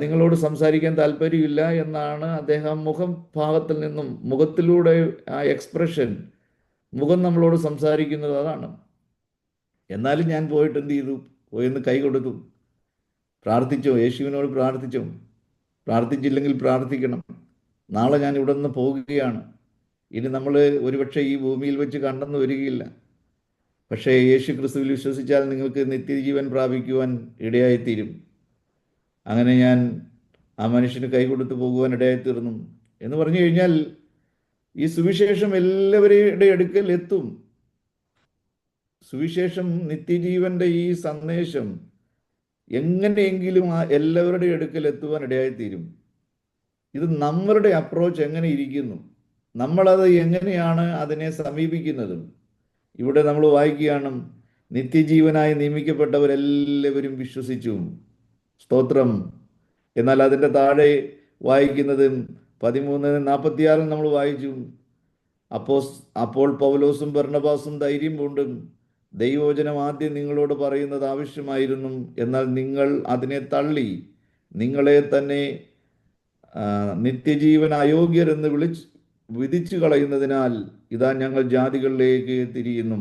നിങ്ങളോട് സംസാരിക്കാൻ താല്പര്യമില്ല എന്നാണ് അദ്ദേഹം മുഖഭാവത്തിൽ നിന്നും, മുഖത്തിലൂടെ ആ എക്സ്പ്രഷൻ, മുഖം നമ്മളോട് സംസാരിക്കുന്നത് അതാണ്. എന്നാലും ഞാൻ പോയിട്ട് എന്ത് ചെയ്തു? പോയെന്ന് കൈ കൊടുത്തു, പ്രാർത്ഥിച്ചോ, യേശുവിനോട് പ്രാർത്ഥിച്ചോ. പ്രാർത്ഥിച്ചില്ലെങ്കിൽ പ്രാർത്ഥിക്കണം. നാളെ ഞാൻ ഇവിടെ നിന്ന് പോകുകയാണ്. ഇനി നമ്മൾ ഒരുപക്ഷെ ഈ ഭൂമിയിൽ വെച്ച് കണ്ടെന്ന് വരികയില്ല. പക്ഷേ യേശു ക്രിസ്തുവിൽ വിശ്വസിച്ചാൽ നിങ്ങൾക്ക് നിത്യജീവൻ പ്രാപിക്കുവാൻ ഇടയായിത്തീരും. അങ്ങനെ ഞാൻ ആ മനുഷ്യന് കൈ കൊടുത്തു പോകുവാൻ ഇടയായിത്തീർന്നു എന്ന് പറഞ്ഞു കഴിഞ്ഞാൽ ഈ സുവിശേഷം എല്ലാവരുടെ അടുക്കൽ എത്തും. സുവിശേഷം, നിത്യജീവന്റെ ഈ സന്ദേശം എങ്ങനെയെങ്കിലും ആ എല്ലാവരുടെ അടുക്കൽ എത്തുവാൻ ഇടയായിത്തീരും. ഇത് നമ്മളുടെ അപ്രോച്ച് എങ്ങനെ ഇരിക്കുന്നു, നമ്മളത് എങ്ങനെയാണ് അതിനെ സമീപിക്കുന്നത്. ഇവിടെ നമ്മൾ വായിക്കുകയാണ്, നിത്യജീവനായി നിയമിക്കപ്പെട്ടവരെല്ലാവരും വിശ്വസിച്ചു. സ്തോത്രം. എന്നാൽ അതിൻ്റെ താഴെ വായിക്കുന്നത് 13:46 നമ്മൾ വായിച്ചു, അപ്പോൾ പൗലോസും ബർന്നബാസും ധൈര്യം കൊണ്ടും ദൈവവചനം ആദ്യം നിങ്ങളോട് പറയുന്നത് ആവശ്യമായിരുന്നു, എന്നാൽ നിങ്ങൾ അതിനെ തള്ളി നിങ്ങളെ തന്നെ നിത്യജീവൻ അയോഗ്യരെന്ന് വിധിച്ചു കളയുന്നതിനാൽ ഇതാ ഞങ്ങൾ ജാതികളിലേക്ക് തിരിയുന്നു.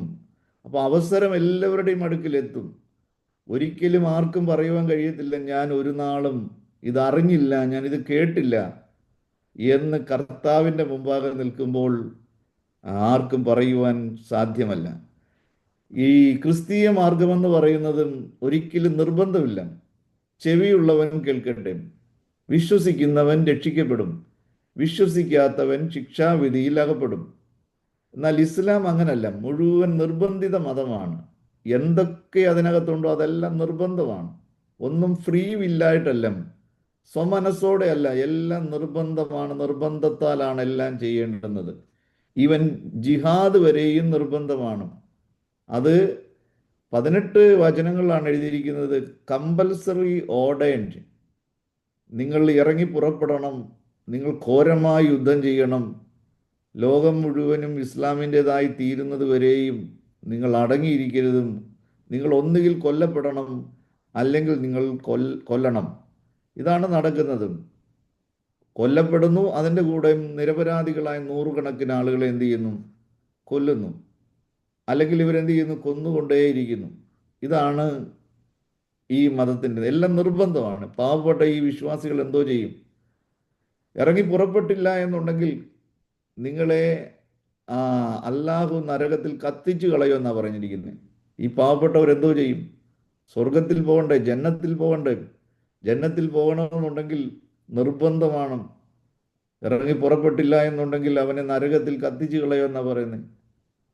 അപ്പോൾ അവസരം എല്ലാവരുടെയും അടുക്കിലെത്തും. ഒരിക്കലും ആർക്കും പറയുവാൻ കഴിയത്തില്ല, ഞാൻ ഒരു നാളും ഇതറിഞ്ഞില്ല, ഞാനിത് കേട്ടില്ല എന്ന് കർത്താവിൻ്റെ മുമ്പാകെ നിൽക്കുമ്പോൾ ആർക്കും പറയുവാൻ സാധ്യമല്ല. ഈ ക്രിസ്തീയ മാർഗമെന്ന് പറയുന്നതും ഒരിക്കലും നിർബന്ധമില്ല. ചെവിയുള്ളവൻ കേൾക്കട്ടെ. വിശ്വസിക്കുന്നവൻ രക്ഷിക്കപ്പെടും, വിശ്വസിക്കാത്തവൻ ശിക്ഷാവിധിയിൽ അകപ്പെടും. എന്നാൽ ഇസ്ലാം അങ്ങനല്ല, മുഴുവൻ നിർബന്ധിത മതമാണ്. എന്തൊക്കെ അതിനകത്തുണ്ടോ അതെല്ലാം നിർബന്ധമാണ്. ഒന്നും ഫ്രീ വില്ലായിട്ടല്ല, സ്വമനസ്സോടെ അല്ല, എല്ലാം നിർബന്ധമാണ്. നിർബന്ധത്താലാണ് എല്ലാം ചെയ്യേണ്ടുന്നത്. ഈവൻ ജിഹാദ് വരെയും നിർബന്ധമാണ്. അത് 18 വചനങ്ങളിലാണ് എഴുതിയിരിക്കുന്നത്. Compulsory ordained. നിങ്ങൾ ഇറങ്ങി പുറപ്പെടണം, നിങ്ങൾ ഘോരമായി യുദ്ധം ചെയ്യണം, ലോകം മുഴുവനും ഇസ്ലാമിൻ്റെതായി തീരുന്നത് വരെയും നിങ്ങൾ അടങ്ങിയിരിക്കരുതും, നിങ്ങൾ ഒന്നുകിൽ കൊല്ലപ്പെടണം അല്ലെങ്കിൽ നിങ്ങൾ കൊല്ലണം. ഇതാണ് നടക്കുന്നത്. കൊല്ലപ്പെടുന്നു, അതിൻ്റെ കൂടെ നിരപരാധികളായ നൂറുകണക്കിന് ആളുകളെ എന്ത് ചെയ്യുന്നു? കൊല്ലുന്നു. അല്ലെങ്കിൽ ഇവരെന്ത് ചെയ്യുന്നു? കൊന്നുകൊണ്ടേയിരിക്കുന്നു. ഇതാണ് ഈ മതത്തിൻ്റെ എല്ലാം നിർബന്ധമാണ്. പാവപ്പെട്ട ഈ വിശ്വാസികൾ എന്തോ ചെയ്യും? ഇറങ്ങി പുറപ്പെട്ടില്ല എന്നുണ്ടെങ്കിൽ നിങ്ങളെ അല്ലാഹു നരകത്തിൽ കത്തിച്ചു കളയുമെന്നാണ് പറഞ്ഞിരിക്കുന്നത്. ഈ പാവപ്പെട്ടവരെന്തോ ചെയ്യും? സ്വർഗത്തിൽ പോകണ്ടേ, ജന്നത്തിൽ പോകണ്ടേ? ജന്നത്തിൽ പോകണമെന്നുണ്ടെങ്കിൽ നിർബന്ധമാണ്. ഇറങ്ങി പുറപ്പെട്ടില്ല എന്നുണ്ടെങ്കിൽ അവനെ നരകത്തിൽ കത്തിച്ചു കളയുമെന്നാണ് പറയുന്നത്.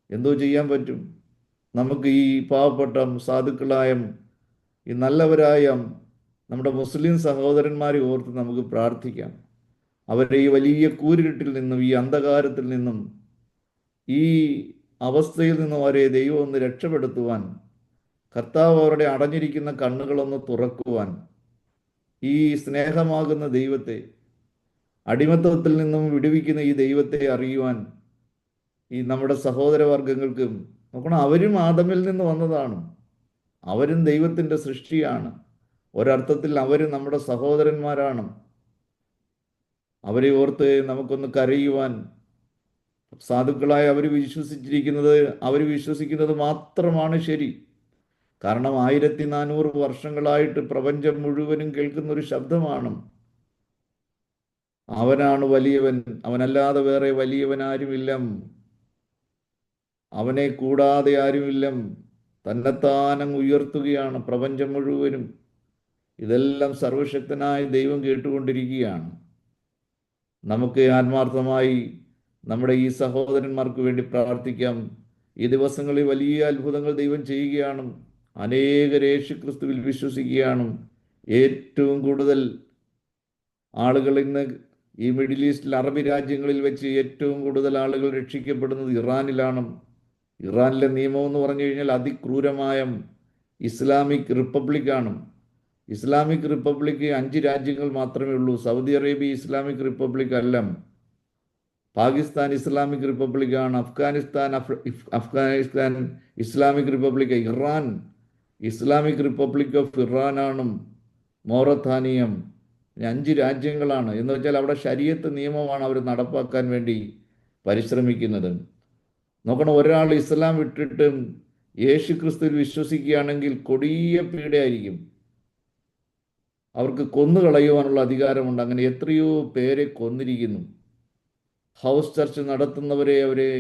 എന്തോ ചെയ്യാൻ പറ്റും? നമുക്ക് ഈ പാവപ്പെട്ട സാധുക്കളായ ഈ നല്ലവരായ നമ്മുടെ മുസ്ലിം സഹോദരന്മാരെ ഓർത്ത് നമുക്ക് പ്രാർത്ഥിക്കാം. അവരെ ഈ വലിയ കൂരിരുട്ടിൽ നിന്നും, ഈ അന്ധകാരത്തിൽ നിന്നും, ഈ അവസ്ഥയിൽ നിന്നും അവരെ ദൈവം ഒന്ന് രക്ഷപ്പെടുത്തുവാൻ, കർത്താവ് അവരുടെ അടഞ്ഞിരിക്കുന്ന കണ്ണുകളൊന്ന് തുറക്കുവാൻ, ഈ സ്നേഹമാകുന്ന ദൈവത്തെ, അടിമത്തത്തിൽ നിന്നും വിടുവിക്കുന്ന ഈ ദൈവത്തെ അറിയുവാൻ ഈ നമ്മുടെ സഹോദരവർഗങ്ങൾക്കും നോക്കണം. അവരും ആദമിൽ നിന്ന് വന്നതാണ്, അവരും ദൈവത്തിൻ്റെ സൃഷ്ടിയാണ്. ഒരർത്ഥത്തിൽ അവർ നമ്മുടെ സഹോദരന്മാരാണ്. അവരെ ഓർത്ത് നമുക്കൊന്ന് കരയുവാൻ, സാധുക്കളായി അവർ വിശ്വസിക്കുന്നത് മാത്രമാണ് ശരി. കാരണം 1400 വർഷങ്ങളായിട്ട് പ്രപഞ്ചം മുഴുവനും കേൾക്കുന്ന ഒരു ശബ്ദമാണ്, അവനാണ് വലിയവൻ, അവനല്ലാതെ വേറെ വലിയവൻ ആരുമില്ല, അവനെ കൂടാതെ ആരുമില്ല. തന്നെത്താനം ഉയർത്തുകയാണ് പ്രപഞ്ചം മുഴുവനും. ഇതെല്ലാം സർവശക്തനായ ദൈവം കേട്ടുകൊണ്ടിരിക്കുകയാണ്. നമുക്ക് ആത്മാർത്ഥമായി നമ്മുടെ ഈ സഹോദരന്മാർക്ക് വേണ്ടി പ്രാർത്ഥിക്കാം. ഈ ദിവസങ്ങളിൽ വലിയ അത്ഭുതങ്ങൾ ദൈവം ചെയ്യുകയാണ്. അനേകരെ യേശുക്രിസ്തുവിൽ വിശ്വസിക്കുകയാണ്. ഏറ്റവും കൂടുതൽ ആളുകൾ ഇന്ന് ഈ മിഡിൽ ഈസ്റ്റിൽ, അറബി രാജ്യങ്ങളിൽ വെച്ച് ഏറ്റവും കൂടുതൽ ആളുകൾ രക്ഷിക്കപ്പെടുന്നത് ഇറാനിലാണ്. ഇറാനിലെ നിയമം എന്ന് പറഞ്ഞു കഴിഞ്ഞാൽ അതിക്രൂരമായ ഇസ്ലാമിക് റിപ്പബ്ലിക്കാണ്. ഇസ്ലാമിക് റിപ്പബ്ലിക്ക് 5 രാജ്യങ്ങൾ മാത്രമേ ഉള്ളൂ. സൗദി അറേബ്യ ഇസ്ലാമിക് റിപ്പബ്ലിക് അല്ല, പാകിസ്ഥാൻ ഇസ്ലാമിക് റിപ്പബ്ലിക്കാണ്, Afghanistan Islamic republic, Iran Islamic republic of ഇറാനാണ്, മൗറത്താനിയം. 5 രാജ്യങ്ങളാണ്. എന്ന് വെച്ചാൽ അവിടെ ശരീഅത്ത് നിയമമാണ് അവർ നടപ്പാക്കാൻ വേണ്ടി പരിശ്രമിക്കുന്നത്. നോക്കണം, ഒരാൾ ഇസ്ലാം വിട്ടിട്ട് യേശു ക്രിസ്തുവിൽ വിശ്വസിക്കുകയാണെങ്കിൽ കൊടിയ പീഡയായിരിക്കും. അവർക്ക് കൊന്നുകളയുവാനുള്ള അധികാരമുണ്ട്. അങ്ങനെ എത്രയോ പേരെ കൊന്നിരിക്കുന്നു. ഹൗസ് ചർച്ച് നടത്തുന്നവരെ അവരെ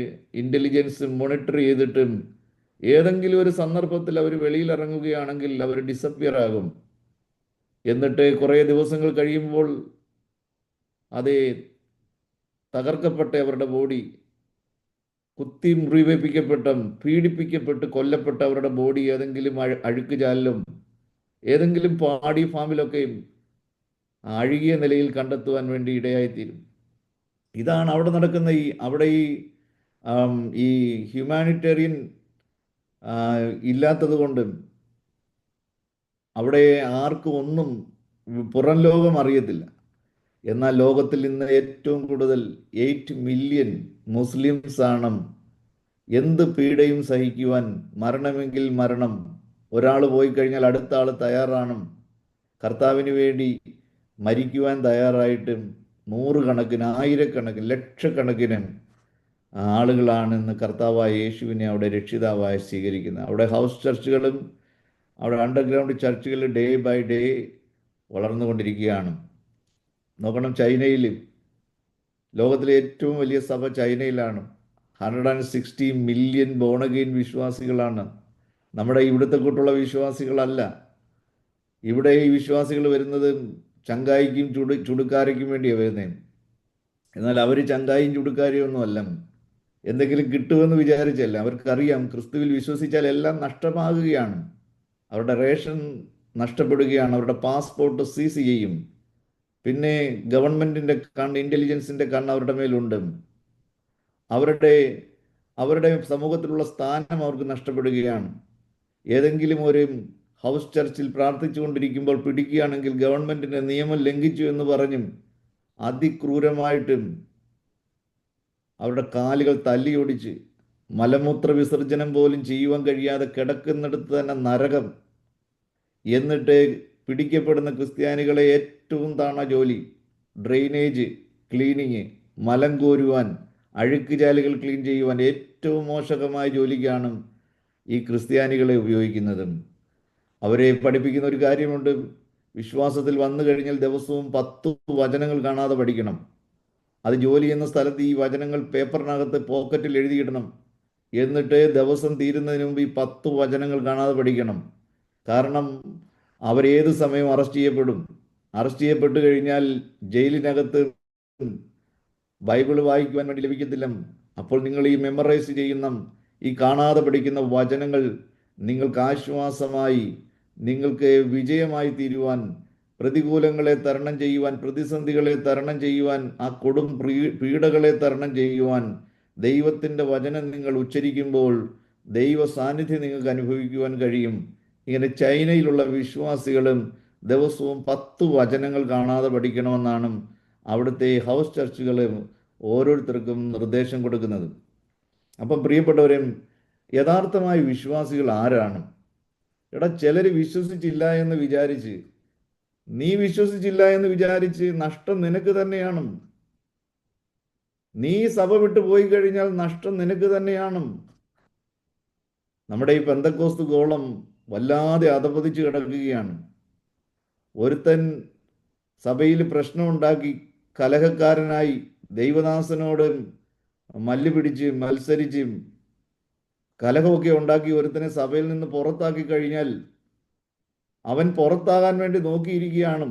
ഇൻ്റലിജൻസ് മോണിറ്റർ ചെയ്തിട്ടും ഏതെങ്കിലും ഒരു സന്ദർഭത്തിൽ അവർ വെളിയിലിറങ്ങുകയാണെങ്കിൽ അവർ ഡിസപ്പിയർ ആകും. എന്നിട്ട് കുറേ ദിവസങ്ങൾ കഴിയുമ്പോൾ അതേ തകർക്കപ്പെട്ട അവരുടെ ബോഡി, കുത്തി മുറിവേൽപ്പിക്കപ്പെട്ട, പീഡിപ്പിക്കപ്പെട്ട് കൊല്ലപ്പെട്ട അവരുടെ ബോഡി ഏതെങ്കിലും അഴുക്ക് ചാലിലും ഏതെങ്കിലും പാടി ഫാമിലൊക്കെയും അഴുകിയ നിലയിൽ കണ്ടെത്തുവാൻ വേണ്ടി ഇടയായിത്തീരും. ഇതാണ് അവിടെ നടക്കുന്ന അവിടെ ഈ ഹ്യൂമാനിറ്റേറിയൻ ഇല്ലാത്തത് കൊണ്ടും അവിടെ ആർക്കും ഒന്നും പുറം ലോകം അറിയത്തില്ല. എന്നാൽ ലോകത്തിൽ ഇന്ന് ഏറ്റവും കൂടുതൽ 8 മില്യൺ മുസ്ലിംസ് ആണ്. എന്ത് പീഡയും സഹിക്കുവാൻ, മരണമെങ്കിൽ മരണം, ഒരാൾ പോയി കഴിഞ്ഞാൽ അടുത്ത ആൾ തയ്യാറാണ്. കർത്താവിന് വേണ്ടി മരിക്കുവാൻ തയ്യാറായിട്ടും നൂറുകണക്കിന്, ആയിരക്കണക്കിന്, ലക്ഷക്കണക്കിന് ആളുകളാണ് ഇന്ന് കർത്താവായ യേശുവിനെ അവിടെ രക്ഷിതാവായി സ്വീകരിക്കുന്നത്. അവിടെ ഹൗസ് ചർച്ചുകളും അവിടെ അണ്ടർഗ്രൗണ്ട് ചർച്ചുകൾ ഡേ ബൈ ഡേ വളർന്നുകൊണ്ടിരിക്കുകയാണ്. നോക്കണം, ചൈനയിൽ ലോകത്തിലെ ഏറ്റവും വലിയ സഭ ചൈനയിലാണ്. 160 മില്യൺ ബോണഗെയിൻ വിശ്വാസികളാണ്. നമ്മുടെ ഇവിടുത്തെ കൂട്ടുള്ള വിശ്വാസികളല്ല. ഇവിടെ ഈ വിശ്വാസികൾ വരുന്നത് ചങ്കായിക്കും ചുടുക്കാരയ്ക്കും വേണ്ടിയാണ് വരുന്നത്. എന്നാൽ അവർ ചങ്കായും ചുടുക്കാരിയും ഒന്നുമല്ല. എന്തെങ്കിലും കിട്ടുമെന്ന് വിചാരിച്ചല്ല. അവർക്കറിയാം ക്രിസ്തുവിൽ വിശ്വസിച്ചാൽ എല്ലാം നഷ്ടമാകുകയാണ്. അവരുടെ റേഷൻ നഷ്ടപ്പെടുകയാണ്. അവരുടെ പാസ്പോർട്ട് സീസ് ചെയ്യും. പിന്നെ ഗവൺമെൻറ്റിൻ്റെ കണ്ണ്, ഇൻ്റലിജൻസിൻ്റെ കണ്ണ് അവരുടെ മേലുണ്ട്. അവരുടെ സമൂഹത്തിലുള്ള സ്ഥാനം അവർക്ക് നഷ്ടപ്പെടുകയാണ്. ഏതെങ്കിലും ഒരു ഹൗസ് ചർച്ചിൽ പ്രാർത്ഥിച്ചു കൊണ്ടിരിക്കുമ്പോൾ പിടിക്കുകയാണെങ്കിൽ ഗവൺമെൻറ്റിൻ്റെ നിയമം ലംഘിച്ചു എന്ന് പറഞ്ഞും അതിക്രൂരമായിട്ടും അവരുടെ കാലുകൾ തല്ലിയൊടിച്ച് മലമൂത്ര വിസർജനം പോലും ചെയ്യുവാൻ കഴിയാതെ കിടക്കുന്നിടത്ത് തന്നെ നരകം. എന്നിട്ട് പിടിക്കപ്പെടുന്ന ക്രിസ്ത്യാനികളെ ഏറ്റവും താണ ജോലി ഡ്രെയിനേജ് ക്ലീനിങ്, മലം കോരുവാൻ, അഴുക്ക് ചാലുകൾ ക്ലീൻ ചെയ്യുവാൻ ഏറ്റവും മോശകമായ ജോലിക്കാണ് ഈ ക്രിസ്ത്യാനികളെ ഉപയോഗിക്കുന്നത്. അവരെ പഠിപ്പിക്കുന്ന ഒരു കാര്യമുണ്ട്. വിശ്വാസത്തിൽ വന്നു കഴിഞ്ഞാൽ ദിവസവും 10 വചനങ്ങൾ കാണാതെ പഠിക്കണം. അത് ജോലി ചെയ്യുന്ന സ്ഥലത്ത് ഈ വചനങ്ങൾ പേപ്പറിനകത്ത് പോക്കറ്റിൽ എഴുതിയിടണം. എന്നിട്ട് ദിവസം തീരുന്നതിന് മുമ്പ് ഈ 10 വചനങ്ങൾ കാണാതെ പഠിക്കണം. കാരണം അവരേത് സമയം അറസ്റ്റ് ചെയ്യപ്പെടും. അറസ്റ്റ് ചെയ്യപ്പെട്ട് കഴിഞ്ഞാൽ ജയിലിനകത്ത് ബൈബിൾ വായിക്കുവാൻ വേണ്ടി ലഭിക്കത്തില്ല. അപ്പോൾ നിങ്ങൾ ഈ മെമ്മറൈസ് ചെയ്യുന്ന, ഈ കാണാതെ പഠിക്കുന്ന വചനങ്ങൾ നിങ്ങൾക്ക് ആശ്വാസമായി, നിങ്ങൾക്ക് വിജയമായി തീരുവാൻ, പ്രതികൂലങ്ങളെ തരണം ചെയ്യുവാൻ, പ്രതിസന്ധികളെ തരണം ചെയ്യുവാൻ, ആ കൊടും പീഡകളെ തരണം ചെയ്യുവാൻ ദൈവത്തിൻ്റെ വചനം നിങ്ങൾ ഉച്ചരിക്കുമ്പോൾ ദൈവ സാന്നിധ്യം നിങ്ങൾക്ക് അനുഭവിക്കുവാൻ കഴിയും. ഇങ്ങനെ ചൈനയിലുള്ള വിശ്വാസികളും ദിവസവും 10 വചനങ്ങൾ കാണാതെ പഠിക്കണമെന്നാണ് അവിടുത്തെ ഹൗസ് ചർച്ചുകൾ ഓരോരുത്തർക്കും നിർദ്ദേശം കൊടുക്കുന്നത്. അപ്പം പ്രിയപ്പെട്ടവരെ, യഥാർത്ഥമായ വിശ്വാസികൾ ആരാണ്? ചിലർ വിശ്വസിച്ചില്ല എന്ന് വിചാരിച്ച്, നീ വിശ്വസിച്ചില്ല എന്ന് വിചാരിച്ച് നഷ്ടം നിനക്ക് തന്നെയാണ്. നീ സഭ വിട്ടു പോയി കഴിഞ്ഞാൽ നഷ്ടം നിനക്ക് തന്നെയാണ്. നമ്മുടെ ഈ പെന്തക്കോസ്ത് ഗോളം വല്ലാതെ അധപതിച്ച് കിടക്കുകയാണ്. ഒരുത്തൻ സഭയിൽ പ്രശ്നമുണ്ടാക്കി കലഹക്കാരനായി ദൈവദാസനോട് മല്ല് പിടിച്ച് മത്സരിച്ച് കലഹമൊക്കെ ഉണ്ടാക്കി ഒരുത്തനെ സഭയിൽ നിന്ന് പുറത്താക്കി കഴിഞ്ഞാൽ അവൻ പുറത്താകാൻ വേണ്ടി നോക്കിയിരിക്കുകയാണ്.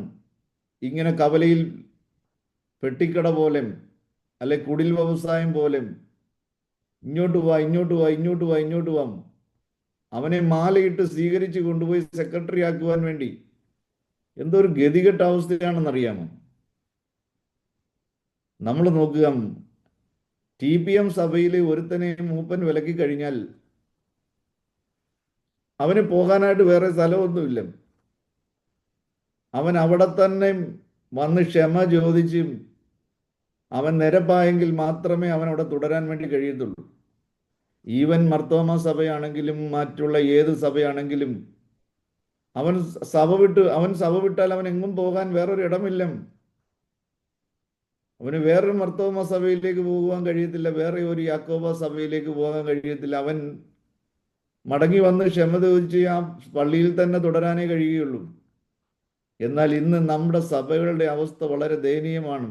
ഇങ്ങനെ കവലയിൽ പെട്ടിക്കട പോലെ, അല്ലെ കുടിൽ വ്യവസായം പോലെ, ഇങ്ങോട്ട് വാ, ഇങ്ങോട്ട് വാ, ഇങ്ങോട്ട് വാ, ഇങ്ങോട്ട് വാ. അവനെ മാലയിട്ട് സ്വീകരിച്ച് കൊണ്ടുപോയി സെക്രട്ടറി ആക്കുവാൻ വേണ്ടി എന്തൊരു ഗതികെട്ട അവസ്ഥയാണെന്നറിയാമോ? നമ്മൾ നോക്കുക, TPM സഭയിലെ ഒരുത്തനെ മൂപ്പൻ വിലക്കി കഴിഞ്ഞാൽ അവന് പോകാനായിട്ട് വേറെ സ്ഥലമൊന്നുമില്ല. അവൻ അവിടെ തന്നെ വന്ന് ക്ഷമ ചോദിച്ച് അവൻ നിരപ്പായെങ്കിൽ മാത്രമേ അവൻ അവിടെ തുടരാൻ വേണ്ടി കഴിയത്തുള്ളൂ. ഈവൻ മർത്തോമ സഭയാണെങ്കിലും മറ്റുള്ള ഏത് സഭയാണെങ്കിലും അവൻ സഭ വിട്ടാൽ അവൻ എങ്ങും പോകാൻ വേറൊരു ഇടമില്ല. അവന് വേറൊരു മർത്തോമ സഭയിലേക്ക് പോകാൻ കഴിയത്തില്ല, വേറെ ഒരു യാക്കോബ സഭയിലേക്ക് പോകാൻ കഴിയത്തില്ല. അവൻ മടങ്ങി വന്ന് ക്ഷമ ചോദിച്ച് ആ പള്ളിയിൽ തന്നെ തുടരാനേ കഴിയുകയുള്ളൂ. എന്നാൽ ഇന്ന് നമ്മുടെ സഭകളുടെ അവസ്ഥ വളരെ ദയനീയമാണ്.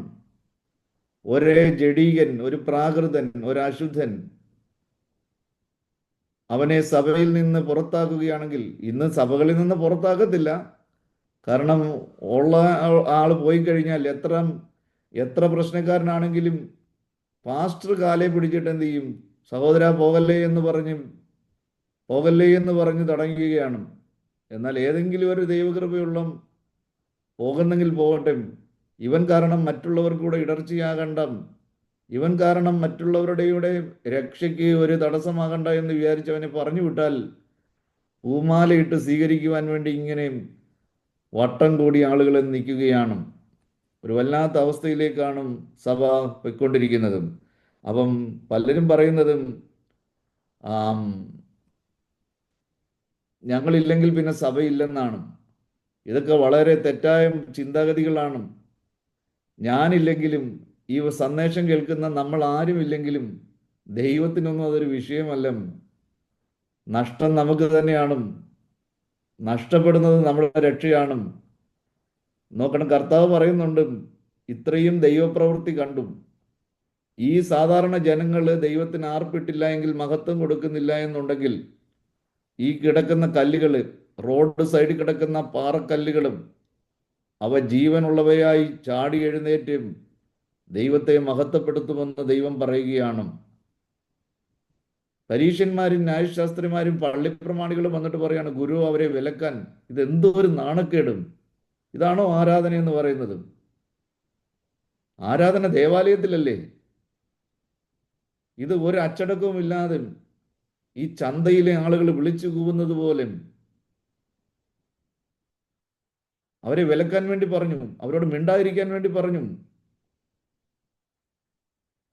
ഒരേ ജഡീകൻ, ഒരു പ്രാകൃതൻ, ഒരു അശുദ്ധൻ, അവനെ സഭയിൽ നിന്ന് പുറത്താക്കുകയാണെങ്കിൽ, ഇന്ന് സഭകളിൽ നിന്ന് പുറത്താക്കത്തില്ല. കാരണം ഉള്ള ആള് പോയി കഴിഞ്ഞാൽ എത്ര എത്ര പ്രശ്നക്കാരനാണെങ്കിലും പാസ്റ്റർ കാലെ പിടിച്ചിട്ട് എന്ത് ചെയ്യും? സഹോദര പോകല്ലേ എന്ന് പറഞ്ഞ് തടയുകയാണ്. എന്നാൽ ഏതെങ്കിലും ഒരു ദൈവകൃപയുള്ള പോകുന്നെങ്കിൽ പോകട്ടെ, ഇവൻ കാരണം മറ്റുള്ളവർക്കൂടെ ഇടർച്ചയാകണ്ട, ഇവൻ കാരണം മറ്റുള്ളവരുടെ രക്ഷയ്ക്ക് ഒരു തടസ്സമാകണ്ട എന്ന് വിചാരിച്ചവനെ പറഞ്ഞു വിട്ടാൽ പൂമാലയിട്ട് സ്വീകരിക്കുവാൻ വേണ്ടി ഇങ്ങനെ വട്ടം കൂടി ആളുകൾ നിൽക്കുകയാണ്. ഒരു വല്ലാത്ത അവസ്ഥയിലേക്കാണ് സഭ പോയിക്കൊണ്ടിരിക്കുന്നത്. അപ്പം പലരും പറയുന്നതും ഞങ്ങളില്ലെങ്കിൽ പിന്നെ സഭയില്ലെന്നാണ്. ഇതൊക്കെ വളരെ തെറ്റായ ചിന്താഗതികളാണ്. ഞാനില്ലെങ്കിലും ഈ സന്ദേശം കേൾക്കുന്ന നമ്മൾ ആരുമില്ലെങ്കിലും ദൈവത്തിനൊന്നും അതൊരു വിഷയമല്ല. നഷ്ടം നമുക്ക് തന്നെയാണ്, നഷ്ടപ്പെടുന്നത് നമ്മുടെ രക്ഷയാണ്. നോക്കണം, കർത്താവ് പറയുന്നുണ്ട്, ഇത്രയും ദൈവപ്രവൃത്തി കണ്ടും ഈ സാധാരണ ജനങ്ങൾ ദൈവത്തിന് ആർപ്പിട്ടില്ല എങ്കിൽ, മഹത്വം കൊടുക്കുന്നില്ല എന്നുണ്ടെങ്കിൽ, ഈ കിടക്കുന്ന കല്ലുകൾ, റോഡ് സൈഡിൽ കിടക്കുന്ന പാറക്കല്ലുകളും അവ ജീവനുള്ളവയായി ചാടി എഴുന്നേറ്റും ദൈവത്തെ മഹത്വപ്പെടുത്തുമെന്ന് ദൈവം പറയുകയാണ്. പരീശന്മാരും ന്യായശാസ്ത്രിമാരും പള്ളിപ്രമാണികളും വന്നിട്ട് പറയാണ്, ഗുരു അവരെ വിലക്കാൻ, ഇതെന്തോ ഒരു നാണക്കേടും. ഇതാണോ ആരാധന എന്ന് പറയുന്നത്? ആരാധന ദേവാലയത്തിലല്ലേ? ഇത് ഒരു അച്ചടക്കവും ഇല്ലാതെ ഈ ചന്തയിലെ ആളുകൾ വിളിച്ചു കൂവുന്നത് പോലെ അവരെ വിലക്കാൻ വേണ്ടി പറഞ്ഞു, അവരോട് മിണ്ടാതിരിക്കാൻ വേണ്ടി പറഞ്ഞു.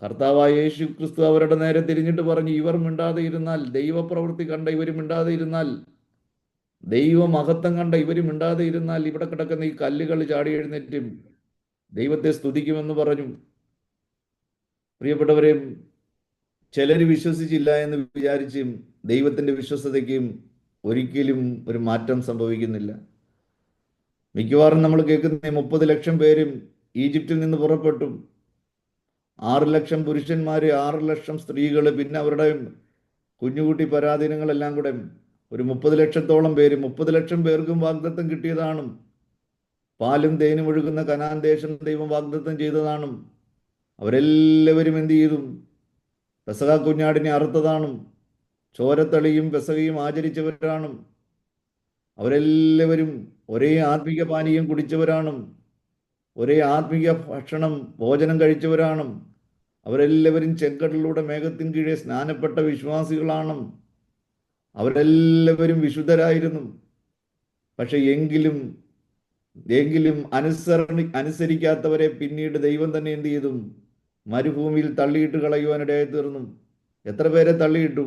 കർത്താവായ യേശു ക്രിസ്തു അവരുടെ നേരെ തിരിഞ്ഞിട്ട് പറഞ്ഞു, ഇവർ മിണ്ടാതെ ഇരുന്നാൽ, ദൈവപ്രവൃത്തി കണ്ട ഇവർ മിണ്ടാതെ ഇരുന്നാൽ, ദൈവമഹത്വം കണ്ട ഇവർ മിണ്ടാതെ ഇരുന്നാൽ, ഇവിടെ കിടക്കുന്ന ഈ കല്ലുകൾ ചാടി എഴുന്നേറ്റും ദൈവത്തെ സ്തുതിക്കുമെന്ന് പറഞ്ഞു. പ്രിയപ്പെട്ടവരെ, ചിലർ വിശ്വസിച്ചില്ല എന്ന് വിചാരിച്ചും ദൈവത്തിന്റെ വിശ്വസതയ്ക്കും ഒരിക്കലും ഒരു മാറ്റം സംഭവിക്കുന്നില്ല. മിക്കവാറും നമ്മൾ കേൾക്കുന്ന 30 ലക്ഷം പേരും ഈജിപ്തിൽ നിന്ന് പുറപ്പെട്ടു. 6 ലക്ഷം പുരുഷന്മാര്, 6 ലക്ഷം സ്ത്രീകള്, പിന്നെ അവരുടെ കുഞ്ഞുകുട്ടി പരാധീനങ്ങളെല്ലാം കൂടെ ഒരു 30 ലക്ഷത്തോളം പേര്. 30 ലക്ഷം പേർക്കും വാഗ്ദത്തം കിട്ടിയതാണ്. പാലും തേനും ഒഴുകുന്ന കനാൻ ദേശം ദൈവം വാഗ്ദത്തം ചെയ്തതാണ്. അവരെല്ലാവരും എന്ത് ചെയ്തു? പെസഹ കുഞ്ഞാടിനെ അറുത്തതാണ്. ചോരത്തളിയും പെസഹയും ആചരിച്ചവരാണ്. അവരെല്ലാവരും ഒരേ ആത്മീക പാനീയം കുടിച്ചവരാണ്. ഒരേ ആത്മീയ ഭോജനം കഴിച്ചവരാണ്. അവരെല്ലാവരും ചെങ്കടലിലൂടെ മേഘത്തിൻ കീഴെ സ്നാനപ്പെട്ട വിശ്വാസികളാണ്. അവരെല്ലാവരും വിശുദ്ധരായിരുന്നു. പക്ഷെ എങ്കിലും അനുസരിക്കാത്തവരെ പിന്നീട് ദൈവം തന്നെ എന്ത് ചെയ്തു? മരുഭൂമിയിൽ തള്ളിയിട്ട് കളയുവാനിടയായി തീർന്നു. എത്ര പേരെ തള്ളിയിട്ടു?